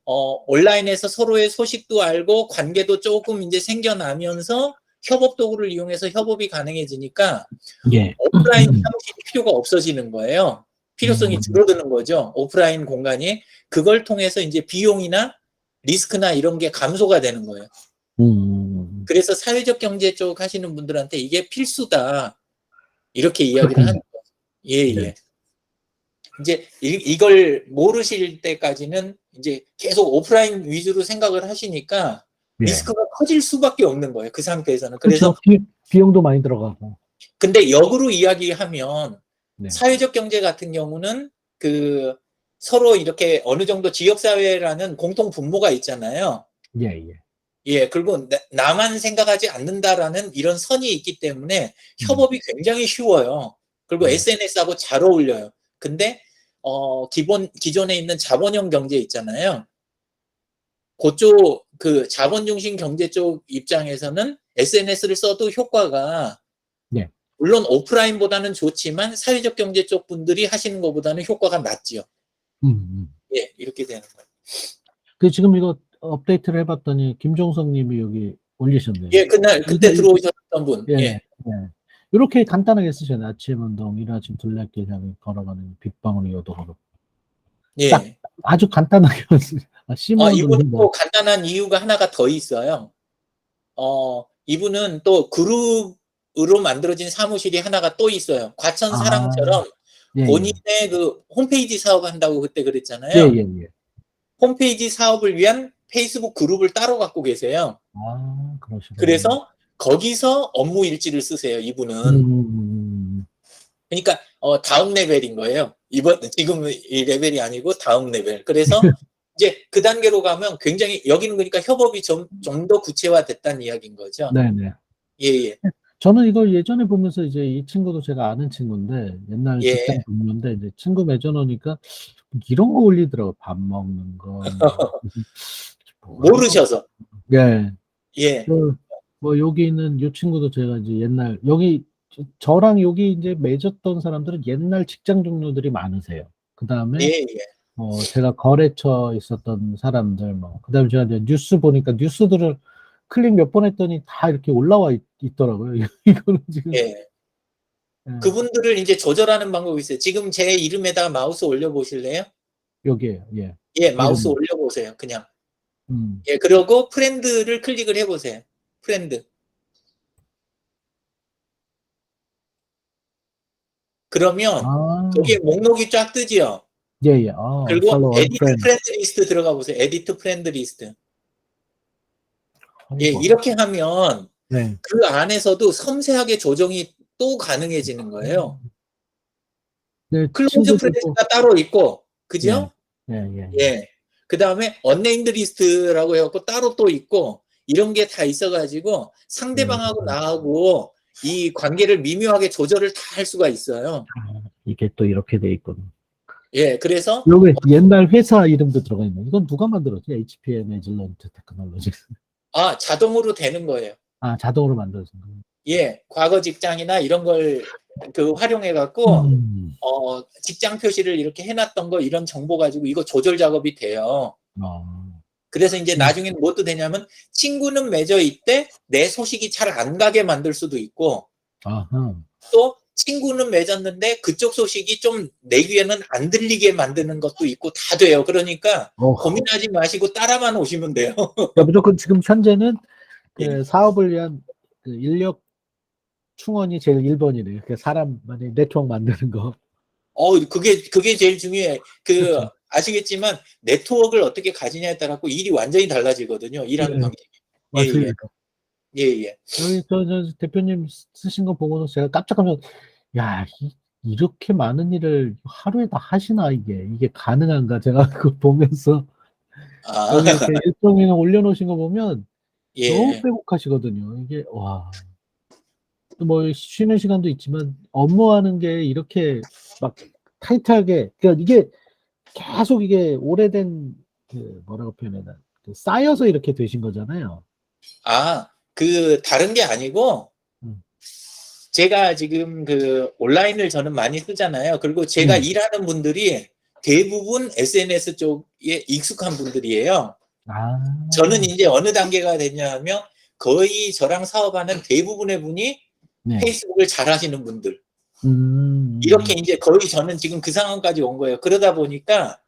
온라인에서 서로의 소식도 알고 관계도 조금 이제 생겨나면서 협업 도구를 이용해서 협업이 가능해지니까 예. 오프라인 사무실이 필요가 없어지는 거예요. 필요성이 줄어드는 거죠. 오프라인 공간이. 그걸 통해서 이제 비용이나 리스크나 이런 게 감소가 되는 거예요. 그래서 사회적 경제 쪽 하시는 분들한테 이게 필수다. 이렇게 이야기를 하는 거예요. 예, 예. 이제 이걸 모르실 때까지는 이제 계속 오프라인 위주로 생각을 하시니까 리스크가 커질 수밖에 없는 거예요. 그 상태에서는. 그래서 그렇죠. 비용도 많이 들어가고. 근데 역으로 이야기하면 사회적 경제 같은 경우는 그 서로 이렇게 어느 정도 지역사회라는 공통 분모가 있잖아요. 예, 예. 예, 그리고 나만 생각하지 않는다라는 이런 선이 있기 때문에 협업이 굉장히 쉬워요. 그리고 SNS하고 잘 어울려요. 근데 기존에 있는 자본형 경제 있잖아요. 그쪽 그 자본 중심 경제 쪽 입장에서는 SNS를 써도 효과가 물론 오프라인보다는 좋지만 사회적 경제 쪽 분들이 하시는 것보다는 효과가 낮지요. 예, 이렇게 되는 거예요. 그 지금 이거 업데이트를 해봤더니 김종석 님이 여기 올리셨네요. 예, 그때 들어오셨던 분. 예. 예. 이렇게 간단하게 쓰셨네요. 아침 운동, 이라짐 둘레길 향해 걸어가는 빗방울이 요도로. 예. 딱 아주 간단하게 이분은 또 간단한 이유가 하나가 더 있어요. 이분은 또 그룹으로 만들어진 사무실이 하나가 또 있어요. 과천사랑처럼 본인의 그 홈페이지 사업 한다고 그때 그랬잖아요. 예. 홈페이지 사업을 위한 페이스북 그룹을 따로 갖고 계세요. 그러시구나. 그래서 거기서 업무 일지를 쓰세요, 이분은. 그러니까 다음 레벨인 거예요. 지금 이 레벨이 아니고 다음 레벨. 그래서 이제 그 단계로 가면 굉장히 여기는 그러니까 협업이 좀 더 구체화됐다는 이야기인 거죠. 네네. 예, 예. 저는 이걸 예전에 보면서 이제 이 친구도 제가 아는 친구인데 옛날 예. 직장 동료인데 이제 친구 맺어놓으니까 이런 거 올리더라고. 밥 먹는 거. 모르셔서. 예. 예. 뭐 여기 있는 이 친구도 제가 이제 옛날 여기 저랑 여기 이제 맺었던 사람들은 옛날 직장 동료들이 많으세요. 그 다음에 예, 예. 제가 거래처 있었던 사람들 그다음에 제가 이제 뉴스 보니까 뉴스들을 클릭 몇 번 했더니 다 이렇게 올라와 있더라고요. 이거는 지금 예. 그분들을 이제 조절하는 방법이 있어요. 지금 제 이름에다가 마우스 올려보실래요? 여기에요. 예. 예, 마우스 이름. 올려보세요. 그냥. 음. 예, 그리고 프렌드를 클릭을 해보세요. 프렌드. 그러면 아, 거기에 목록이 쫙 뜨지요. 예, 예. 그리고 follow on 에디트 friend. 프렌드 리스트 들어가 보세요. 에디트 프렌드 리스트. 예, 아이고. 이렇게 하면 네. 그 안에서도 섬세하게 조정이 또 가능해지는 거예요. 네, 클로즈 친구들도 프렌드가 따로 있고, 예, 그죠? 예, 예, 예. 예. 그 다음에 언네임드 리스트라고 해갖고 따로 또 있고, 이런 게 다 있어가지고 상대방하고 나하고 이 관계를 미묘하게 조절을 다 할 수가 있어요. 이게 또 이렇게 돼 있거든. 예, 그래서 여기 옛날 회사 이름도 들어가 있네. 이건 누가 만들었지? HPM 에질런트 테크놀로지. 자동으로 되는 거예요. 자동으로 만들어진 거예요. 예, 과거 직장이나 이런 걸 활용해갖고 직장 표시를 이렇게 해놨던 거 이런 정보 가지고 이거 조절 작업이 돼요. 그래서 이제 나중에는 뭐도 되냐면 친구는 맺어 있대 내 소식이 잘 안 가게 만들 수도 있고 또 친구는 맺었는데 그쪽 소식이 좀 내 귀에는 안 들리게 만드는 것도 있고 다 돼요. 그러니까 고민하지 마시고 따라만 오시면 돼요. 무조건 지금 현재는 그 예. 사업을 위한 그 인력 충원이 제일 1번이래요. 그 사람 네트워크 만드는 거. 그게 제일 중요해. 그렇죠. 아시겠지만 네트워크를 어떻게 가지냐에 따라 일이 완전히 달라지거든요. 일하는 방식이. 맞습니다. 예, 예. 여기 저 대표님 쓰신 거 보고서 제가 깜짝깜짝 야, 이렇게 많은 일을 하루에 다 하시나 이게 가능한가 제가 그거 보면서 여기 이렇게 일정이나 올려놓으신 거 보면 너무 빼곡하시거든요. 이게 와. 또 뭐 쉬는 시간도 있지만 업무하는 게 이렇게 막 타이트하게 그러니까 이게 계속 이게 오래된 그 뭐라고 표현해야 되나 쌓여서 이렇게 되신 거잖아요. 다른 게 아니고 제가 지금 온라인을 저는 많이 쓰잖아요. 그리고 제가 일하는 분들이 대부분 SNS 쪽에 익숙한 분들이에요. 저는 이제 어느 단계가 됐냐 하면 거의 저랑 사업하는 대부분의 분이 페이스북을 잘 하시는 분들. 이렇게 이제 거의 저는 지금 그 상황까지 온 거예요. 그러다 보니까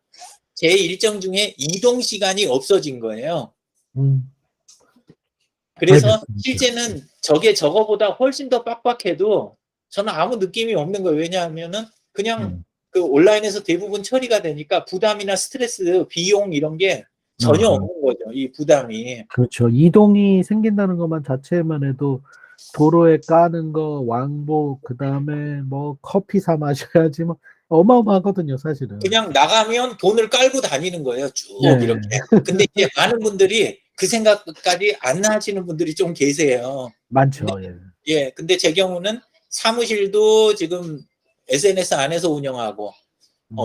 제 일정 중에 이동 시간이 없어진 거예요. 그래서 실제는 저거보다 훨씬 더 빡빡해도 저는 아무 느낌이 없는 거예요. 왜냐하면은 그냥 온라인에서 대부분 처리가 되니까 부담이나 스트레스, 비용 이런 게 전혀 없는 거죠. 이 부담이. 그렇죠. 이동이 생긴다는 것만 자체만 해도 도로에 까는 거, 왕복, 그 다음에 뭐 커피 사 마셔야지 뭐 어마어마하거든요, 사실은. 그냥 나가면 돈을 깔고 다니는 거예요. 쭉 이렇게. 근데 이제 많은 분들이 그 생각까지 안 하시는 분들이 좀 계세요. 많죠. 근데, 근데 제 경우는 사무실도 지금 SNS 안에서 운영하고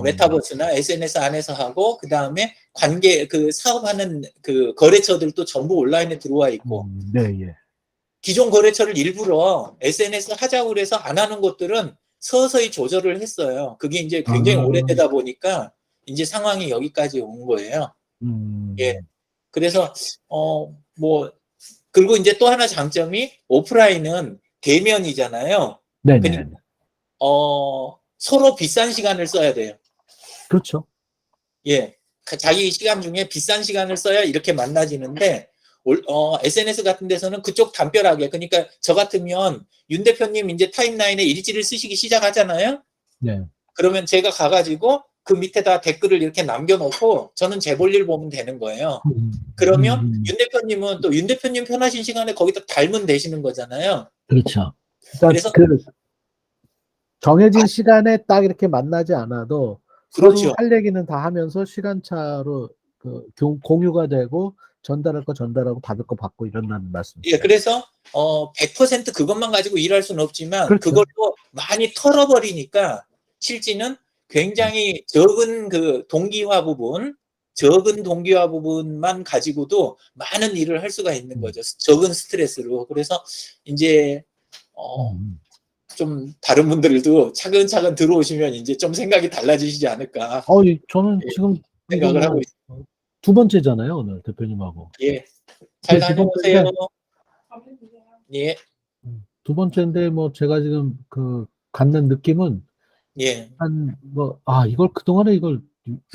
메타버스나 SNS 안에서 하고 그 다음에 사업하는 거래처들도 전부 온라인에 들어와 있고 기존 거래처를 일부러 SNS 하자고 그래서 안 하는 것들은 서서히 조절을 했어요. 그게 이제 굉장히 오래되다 보니까 이제 상황이 여기까지 온 거예요. 그래서 그리고 이제 또 하나 장점이 오프라인은 대면이잖아요. 그러니까 서로 비싼 시간을 써야 돼요. 그렇죠. 자기 시간 중에 비싼 시간을 써야 이렇게 만나지는데 SNS 같은 데서는 그쪽 담벼락에 그러니까 저 같으면 윤 대표님 이제 타임라인에 일지를 쓰시기 시작하잖아요. 그러면 제가 가가지고 그 밑에다 댓글을 이렇게 남겨놓고 저는 제 볼일 보면 되는 거예요. 그러면 윤 대표님은 또 윤 대표님 편하신 시간에 거기다 달면 되시는 거잖아요. 그렇죠. 그러니까 그래서 정해진 시간에 딱 이렇게 만나지 않아도 그렇죠. 서로 할 얘기는 다 하면서 시간차로 공유가 되고 전달할 거 전달하고 받을 거 받고 이런다는 말씀이죠. 예, 그래서 100% 그것만 가지고 일할 수는 없지만 그렇죠. 그걸로 많이 털어버리니까 실제는 굉장히 적은 그 동기화 부분만 가지고도 많은 일을 할 수가 있는 거죠. 적은 스트레스로. 그래서 이제 좀 다른 분들도 차근차근 들어오시면 이제 좀 생각이 달라지시지 않을까. 저는 예, 지금 생각을 하고 있습니다. 두 번째잖아요, 오늘 대표님하고. 예, 잘 두 다녀오세요. 예, 두 번째인데 뭐 제가 지금 갖는 느낌은 예, 이걸 그동안에 이걸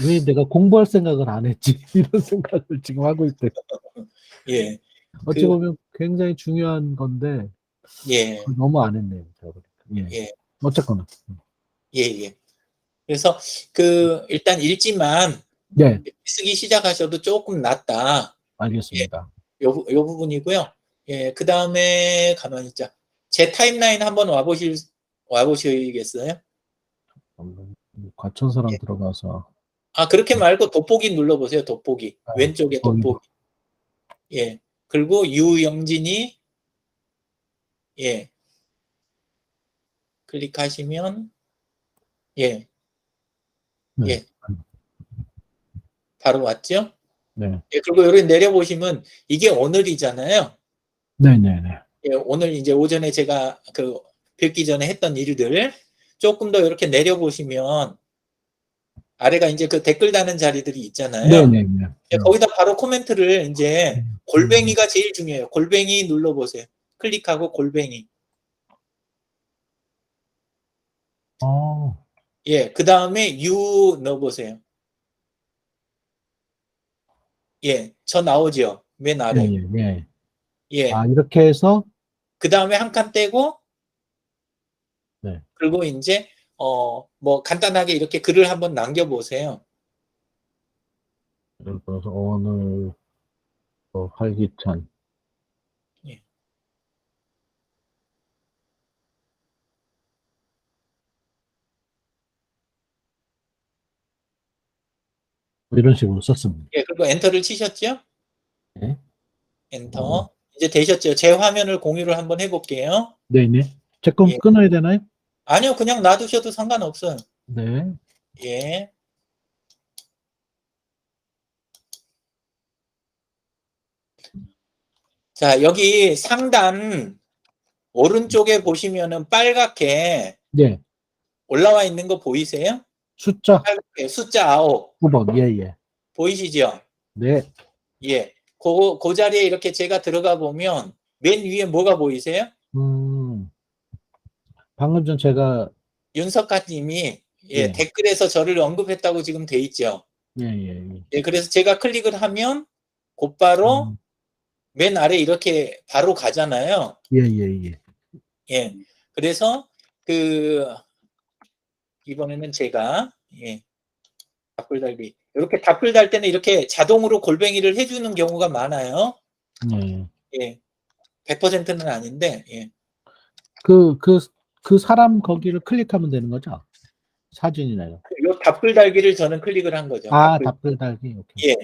왜 내가 공부할 생각을 안 했지 이런 생각을 지금 하고 있대요. 예. 어찌 보면 굉장히 중요한 건데 예, 너무 안 했네요. 제가 보니까. 예, 어쨌거나. 예. 그래서 일단 읽지만 네, 쓰기 시작하셔도 조금 낫다. 알겠습니다. 요 부분이고요. 예, 그 다음에 가만히 있자. 제 타임라인 한번 와보시겠어요? 과천사랑 예. 들어가서. 그렇게 말고 돋보기 눌러보세요. 돋보기. 왼쪽에 돋보기. 예. 그리고 유영진이, 예. 클릭하시면, 예. 네. 예. 바로 왔죠? 네. 예, 그리고 여기 내려보시면 이게 오늘이잖아요. 네네네. 예, 오늘 이제 오전에 제가 뵙기 전에 했던 일들 조금 더 이렇게 내려보시면 아래가 이제 그 댓글 다는 자리들이 있잖아요. 네네네. 예, 거기다 바로 코멘트를 이제 골뱅이가 제일 중요해요. 골뱅이 눌러보세요. 클릭하고 골뱅이. 예, 그 다음에 U 넣어보세요. 예, 저 나오죠. 맨 아래. 예. 예. 이렇게 해서 그 다음에 한 칸 떼고, 네. 그리고 이제 뭐 간단하게 이렇게 글을 한번 남겨보세요. 그래서 오늘 활기찬. 예. 이런 식으로 썼습니다. 예, 그리고 엔터를 치셨죠? 네. 엔터. 이제 되셨죠? 제 화면을 공유를 한번 해볼게요. 네네. 잠깐 예. 끊어야 되나요? 아니요, 그냥 놔두셔도 상관없어요. 네. 예. 자, 여기 상단 오른쪽에 보시면은 빨갛게 네. 올라와 있는 거 보이세요? 숫자 빨갛게 숫자 9. 9번. 예. 보이시죠? 네. 예. 그 자리에 이렇게 제가 들어가 보면 맨 위에 뭐가 보이세요? 방금 전 제가 윤석가님이 예. 댓글에서 저를 언급했다고 지금 돼 있죠. 예, 그래서 제가 클릭을 하면 곧바로 맨 아래 이렇게 바로 가잖아요. 예. 그래서 이번에는 제가 답글 달기 이렇게 답글 달 때는 이렇게 자동으로 골뱅이를 해주는 경우가 많아요. 예. 100%는 아닌데. 예. 그 사람 거기를 클릭하면 되는 거죠? 사진이나요? 요 답글 달기를 저는 클릭을 한 거죠. 답글 달기. 오케이. 예.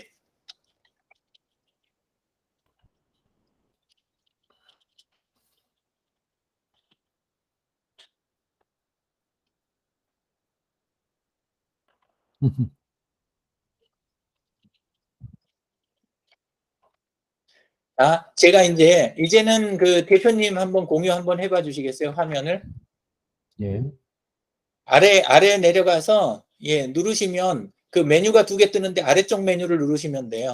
제가 이제는 그 대표님 한번 공유 한번 해봐 주시겠어요? 화면을. 예. 아래 내려가서 누르시면 그 메뉴가 2개 뜨는데 아래쪽 메뉴를 누르시면 돼요.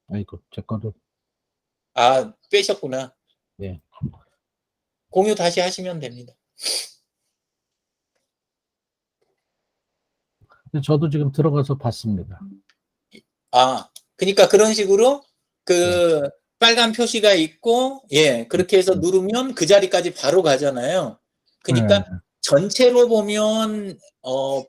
아이고, 제 거를. 빼셨구나. 예. 공유 다시 하시면 됩니다. 저도 지금 들어가서 봤습니다. 그러니까 그런 식으로 빨간 표시가 있고 그렇게 해서 누르면 그 자리까지 바로 가잖아요. 그러니까 전체로 보면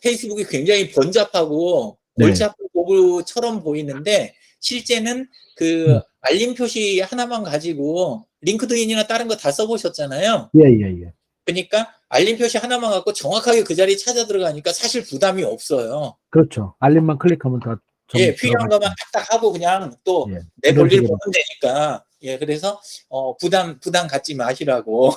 페이스북이 굉장히 번잡하고 네. 골치 아픈 고구처럼 보이는데 실제는 그 알림 표시 하나만 가지고 링크드인이나 다른 거 다 써보셨잖아요. 예. 그러니까 알림 표시 하나만 갖고 정확하게 그 자리에 찾아 들어가니까 사실 부담이 없어요. 그렇죠. 알림만 클릭하면 다 예, 필요한 것만 딱딱 하고 그냥 또 내 이런 볼일 식으로. 보면 되니까. 예, 그래서 부담 갖지 마시라고.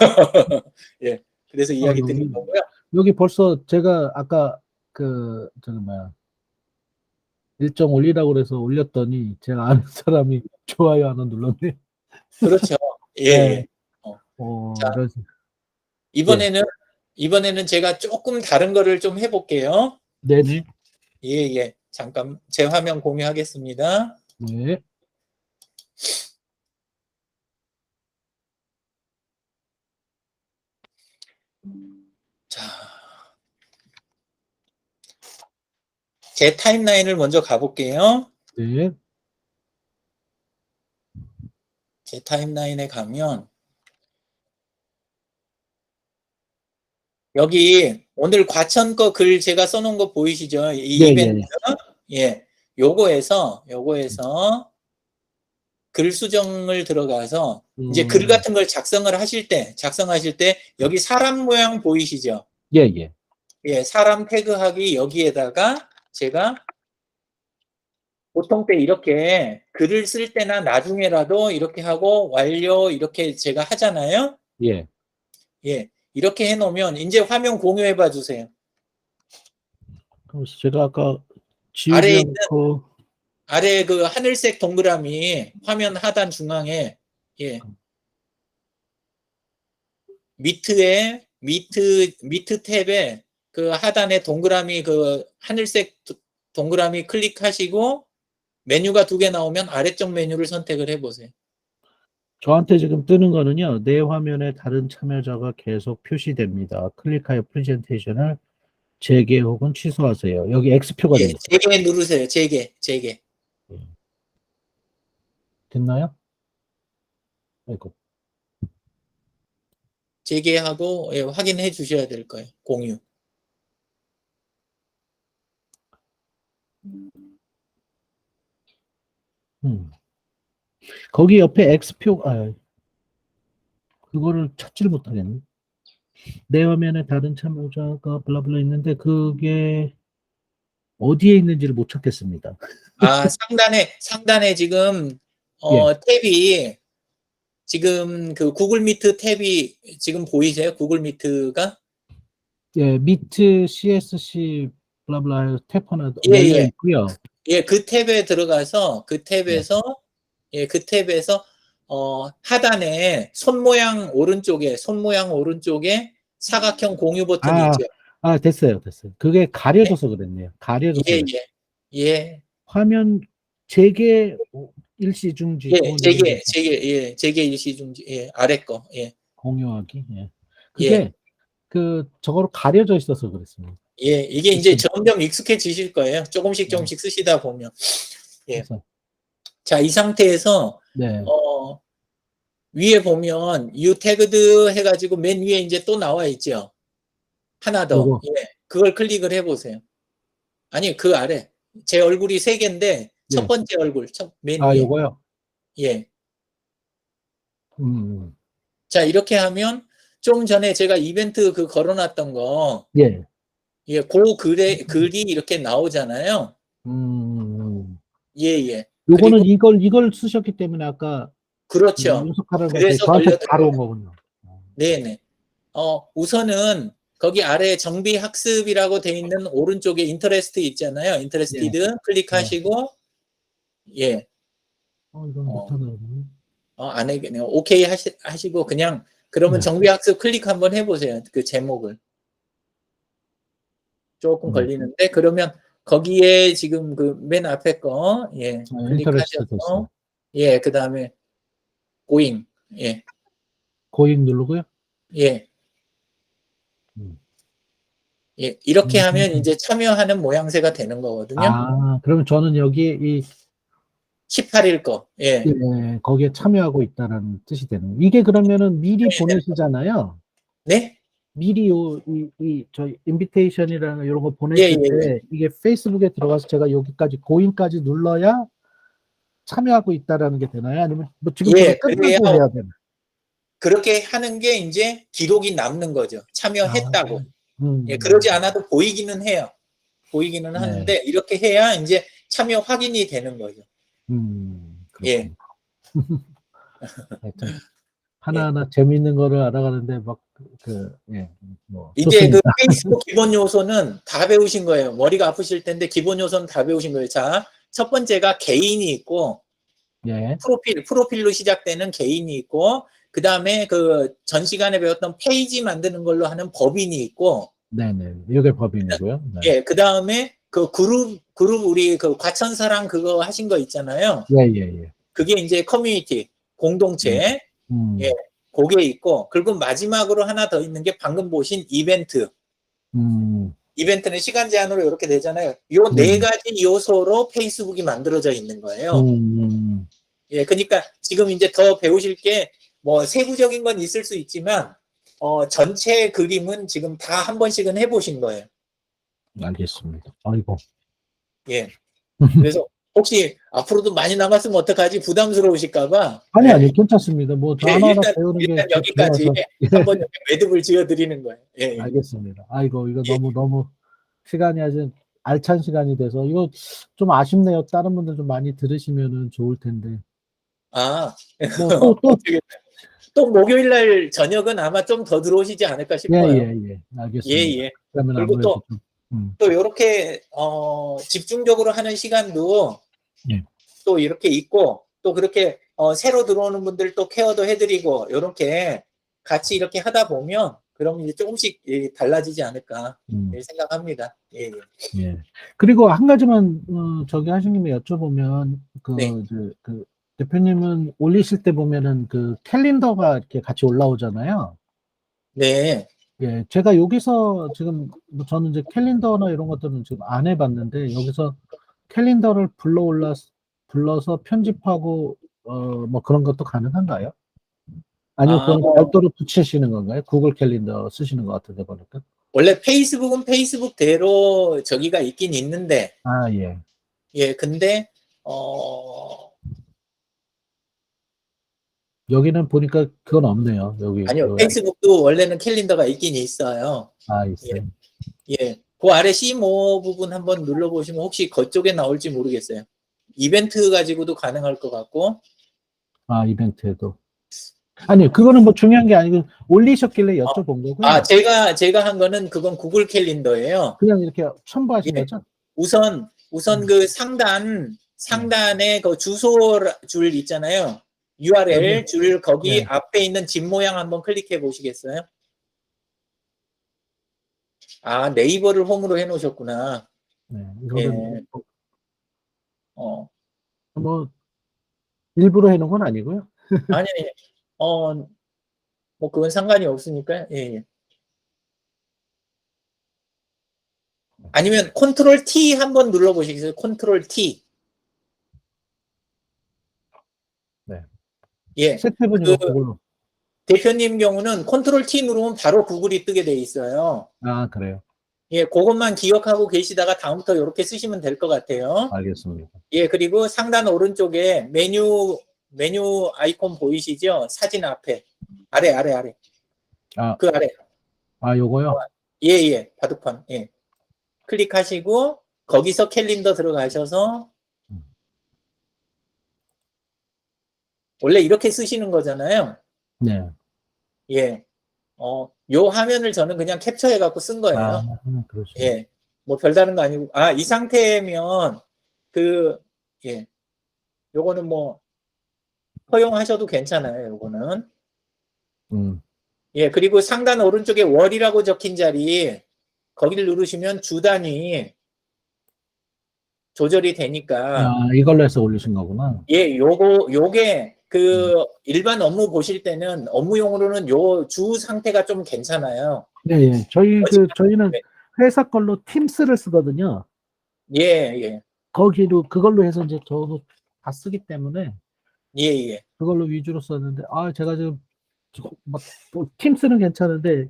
예, 그래서 이야기 드린 거고요. 여기 벌써 제가 아까 저기 뭐야 일정 올리라고 그래서 올렸더니 제가 아는 사람이 좋아요 하나 눌렀네. 그렇죠. 예, 네. 예. 자, 그래서 이번에는 제가 조금 다른 거를 좀 해볼게요. 네네. 예. 잠깐 제 화면 공유하겠습니다. 네. 자, 제 타임라인을 먼저 가볼게요. 네. 제 타임라인에 가면 여기 오늘 과천 거 글 제가 써놓은 거 보이시죠? 이 이벤트. 예. 요거에서 글 수정을 들어가서 이제 글 같은 걸 작성하실 때 여기 사람 모양 보이시죠? 예. 예, 사람 태그하기 여기에다가 제가 보통 때 이렇게 글을 쓸 때나 나중에라도 이렇게 하고 완료 이렇게 제가 하잖아요. 예. 이렇게 해놓으면 이제 화면 공유해 봐 주세요. 그래서 제가 아까 지우지 않고 아래 그 하늘색 동그라미 화면 하단 중앙에 미트 탭에 그 하단에 동그라미 그 하늘색 동그라미 클릭하시고 메뉴가 2개 나오면 아래쪽 메뉴를 선택을 해보세요. 저한테 지금 뜨는 거는요. 내 화면에 다른 참여자가 계속 표시됩니다. 클릭하여 프레젠테이션을 재개 혹은 취소하세요. 여기 X표가 되어 있어요. 재개 누르세요. 재개. 됐나요? 아이고. 재개하고 확인해 주셔야 될 거예요. 공유. 거기 옆에 X표, 그거를 찾지를 못하겠네. 내 화면에 다른 참여자가 블라블라 있는데 그게 어디에 있는지를 못 찾겠습니다. 상단에 지금 탭이 지금 그 구글 미트 탭이 지금 보이세요? 구글 미트가? 예, 미트 CSC 블라블라 탭 하나 열려 있고요. 예, 그 탭에 들어가서 그 탭에서 하단에 손 모양 오른쪽에 사각형 공유 버튼이 있죠. 됐어요. 그게 가려져서 그랬네요. 가려져서. 예. 화면 재개 일시 중지. 재개 일시 중지. 아래 거. 공유하기. 그게 저거로 가려져 있어서 그랬습니다. 이게 이제 점점 익숙해지실 거예요. 조금씩 쓰시다 보면. 자, 이 상태에서 위에 보면 you tagged 해가지고 맨 위에 이제 또 나와 있죠. 하나 더. 그걸 클릭을 해보세요. 아니, 그 아래. 제 얼굴이 3개인데 첫 번째 얼굴, 맨 위에. 요거요? 자, 이렇게 하면 좀 전에 제가 이벤트 그 걸어놨던 거. 그 글이 이렇게 나오잖아요. 요거는 이걸 쓰셨기 때문에 아까 그렇죠. 그래서 저한테 바로 온 거군요. 네네. 우선은 거기 아래 정비 학습이라고 돼 있는 오른쪽에 인터레스트 있잖아요. 인터레스티드 클릭하시고 이건 못하네. 안 해겠네요. 오케이 하시고 그냥 그러면 정비 학습 클릭 한번 해보세요. 그 제목을. 조금 걸리는데 그러면 거기에 지금 그 맨 앞에 거 클릭하셔서 그 다음에 고잉 고잉 누르고요. 이렇게 하면 이제 참여하는 모양새가 되는 거거든요. 그러면 저는 여기 이 18일 거. 거기에 참여하고 있다는 뜻이 되는. 이게 그러면은 미리 보내시잖아요. 네? 미리 저 인비테이션이라는 이런 거 예, 보냈을 예, 때 이게 페이스북에 들어가서 제가 여기까지 고인까지 눌러야 참여하고 있다라는 게 되나요? 아니면 뭐 지금 저거 예, 그래야 끝나고 해야 되나? 그렇게 하는 게 이제 기록이 남는 거죠. 아, 참여했다고. 예, 음, 그러지 않아도 보이기는 해요. 보이기는 네, 하는데 이렇게 해야 이제 참여 확인이 되는 거죠. 예. 그렇군요. 하여튼 하나하나 재미있는 거를 알아가는데 막 예, 뭐 이제 그 좋습니다. 페이스북 기본 요소는 다 배우신 거예요. 머리가 아프실 텐데 기본 요소는 다 배우신 거예요. 자, 첫 번째가 개인이 있고 예, 프로필로 시작되는 개인이 있고 그 다음에 그 전 시간에 배웠던 페이지 만드는 걸로 하는 법인이 있고 네네, 이게 법인이고요. 네. 예, 그 다음에 그 그룹 우리 그 과천사랑 그거 하신 거 있잖아요. 예, 예, 예. 그게 이제 커뮤니티 공동체 예, 음, 그게 있고 그리고 마지막으로 하나 더 있는 게 방금 보신 이벤트. 음, 이벤트는 시간 제한으로 이렇게 되잖아요. 요 네, 네 가지 요소로 페이스북이 만들어져 있는 거예요. 예, 그러니까 지금 이제 더 배우실 게 뭐 세부적인 건 있을 수 있지만 전체 그림은 지금 다 한 번씩은 해보신 거예요. 알겠습니다. 아이고. 예. 그래서 혹시 앞으로도 많이 남았으면 어떡하지 부담스러우실까봐. 아니, 괜찮습니다. 뭐, 저 예, 하나하나 배우는 게 일단 여기까지 좋아서. 한번 매듭을 지어드리는 거예요. 예, 예. 알겠습니다. 아이고, 이거 예. 너무 시간이 아주 알찬 시간이 돼서, 이거 좀 아쉽네요. 다른 분들 좀 많이 들으시면은 좋을 텐데. 아, 뭐, 또, 또 목요일 날 저녁은 아마 좀 더 들어오시지 않을까 싶어요. 예. 예, 알겠습니다. 예. 그러면 그리고 아무래도 좀, 또 이렇게 집중적으로 하는 시간도 예. 또 이렇게 있고 또 그렇게 새로 들어오는 분들 또 케어도 해드리고 이렇게 같이 이렇게 하다 보면 그럼 이제 조금씩 달라지지 않을까 생각합니다. 예, 예. 예. 그리고 한 가지만, 저기 하신 김에 여쭤보면, 네. 그 대표님은 올리실 때 보면은 그 캘린더가 이렇게 같이 올라오잖아요. 네. 예, 제가 여기서 지금 뭐 저는 이제 캘린더나 이런 것들은 지금 안 해봤는데 여기서 캘린더를 불러서 편집하고 뭐 그런 것도 가능한가요? 아니면 아, 그건 별도로 붙이시는 건가요? 구글 캘린더 쓰시는 것 같은데 보니까. 원래 페이스북은 페이스북대로 저기가 있긴 있는데 아, 예. 예, 근데 어 여기는 보니까 그건 없네요. 아니요. 여기 페이스북도 원래는 캘린더가 있긴 있어요. 예. 있어요. 예. 그 아래 C5 부분 한번 눌러보시면 혹시 그쪽에 나올지 모르겠어요. 이벤트 가지고도 가능할 것 같고. 아, 이벤트에도. 아니, 그거는 뭐 중요한 게 아니고 올리셨길래 여쭤본 거고요. 제가 한 거는 그건 구글 캘린더예요. 그냥 이렇게 첨부하신 예. 거죠? 우선 그 상단에 그 주소 줄 있잖아요. URL 줄 거기 네. 앞에 있는 집 모양 한번 클릭해 보시겠어요? 아, 네이버를 홈으로 해 놓으셨구나. 네. 예. 이거는 어. 뭐 일부러 해놓은 건 아니고요. 아니, 뭐 그건 상관이 없으니까요. 예, 예. 아니면 컨트롤 T 한번 눌러보시겠어요? 컨트롤 T. 네. 예. 세트해보니까 그걸로. 대표님 경우는 컨트롤 T 누르면 바로 구글이 뜨게 돼 있어요. 아, 그래요. 예, 그것만 기억하고 계시다가 다음부터 이렇게 쓰시면 될 것 같아요. 알겠습니다. 예, 그리고 상단 오른쪽에 메뉴 아이콘 보이시죠? 사진 앞에. 아래. 아, 그 아래. 요거요? 예, 바둑판. 예. 클릭하시고 거기서 캘린더 들어가셔서 원래 이렇게 쓰시는 거잖아요. 네. 예. 요 화면을 저는 그냥 캡처해 갖고 쓴 거예요. 그러시네. 예. 뭐 별다른 거 아니고 이 상태면 예. 요거는 뭐 허용하셔도 괜찮아요. 요거는. 예. 그리고 상단 오른쪽에 월이라고 적힌 자리 거기를 누르시면 주 단위 조절이 되니까 이걸로 해서 올리신 거구나. 예, 요게 일반 업무 보실 때는 업무용으로는 요 주 상태가 좀 괜찮아요. 네. 저희는 네. 회사 걸로 팀스를 쓰거든요. 예. 그걸로 해서 이제 저도 다 쓰기 때문에 예. 그걸로 위주로 썼는데 제가 지금 막 팀스는 괜찮은데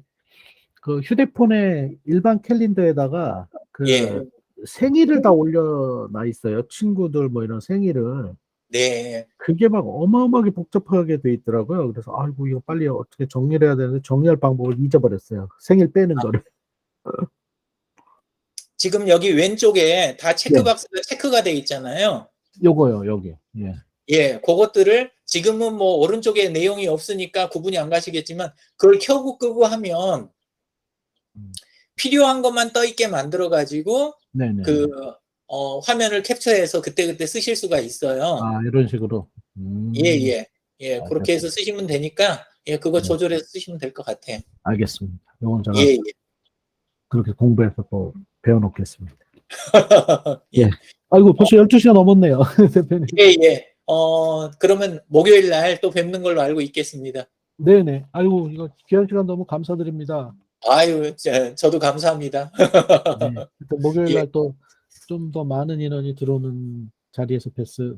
그 휴대폰에 일반 캘린더에다가 그 예. 생일을 다 올려놔 있어요. 친구들 뭐 이런 생일을. 네. 그게 막 어마어마하게 복잡하게 돼 있더라고요. 그래서 아이고 이거 빨리 어떻게 정리를 해야 되는데 정리할 방법을 잊어버렸어요. 생일 빼는 거를. 지금 여기 왼쪽에 다 예, 체크박스가 체크가 돼 있잖아요. 요거요, 여기. 예. 예, 그것들을 지금은 뭐 오른쪽에 내용이 없으니까 구분이 안 가시겠지만 그걸 켜고 끄고 하면 음. 필요한 것만 떠 있게 만들어 가지고 네네. 그 화면을 캡처해서 그때그때 쓰실 수가 있어요. 아, 이런 식으로. 예. 예, 그렇게 해서 알겠습니다. 쓰시면 되니까 예, 그거 네, 조절해서 쓰시면 될 것 같아요. 알겠습니다. 요건 제가 예. 그렇게 공부해서 또 배워놓겠습니다. 예. 예. 아이고, 벌써 12시가 넘었네요. 대표님. 예. 그러면 목요일 날 또 뵙는 걸로 알고 있겠습니다. 네네. 아이고, 이거 귀한 시간 너무 감사드립니다. 아유, 저도 감사합니다. 네. 목요일 예. 날 또 좀 더 많은 인원이 들어오는 자리에서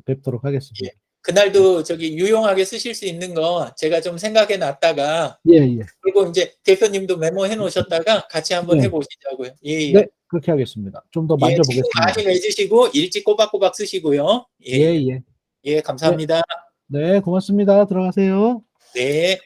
뵙도록 예. 하겠습니다. 그날도 저기 유용하게 쓰실 수 있는 거 제가 좀 생각해 놨다가 예, 예. 그리고 이제 대표님도 메모해 놓으셨다가 같이 한번 네. 해 보시자고요. 예. 네, 그렇게 하겠습니다. 좀 더 예, 책임 만져보겠습니다. 많이 내주시고 일지 꼬박꼬박 쓰시고요. 예, 예. 예, 네, 감사합니다. 네, 고맙습니다. 들어가세요. 네.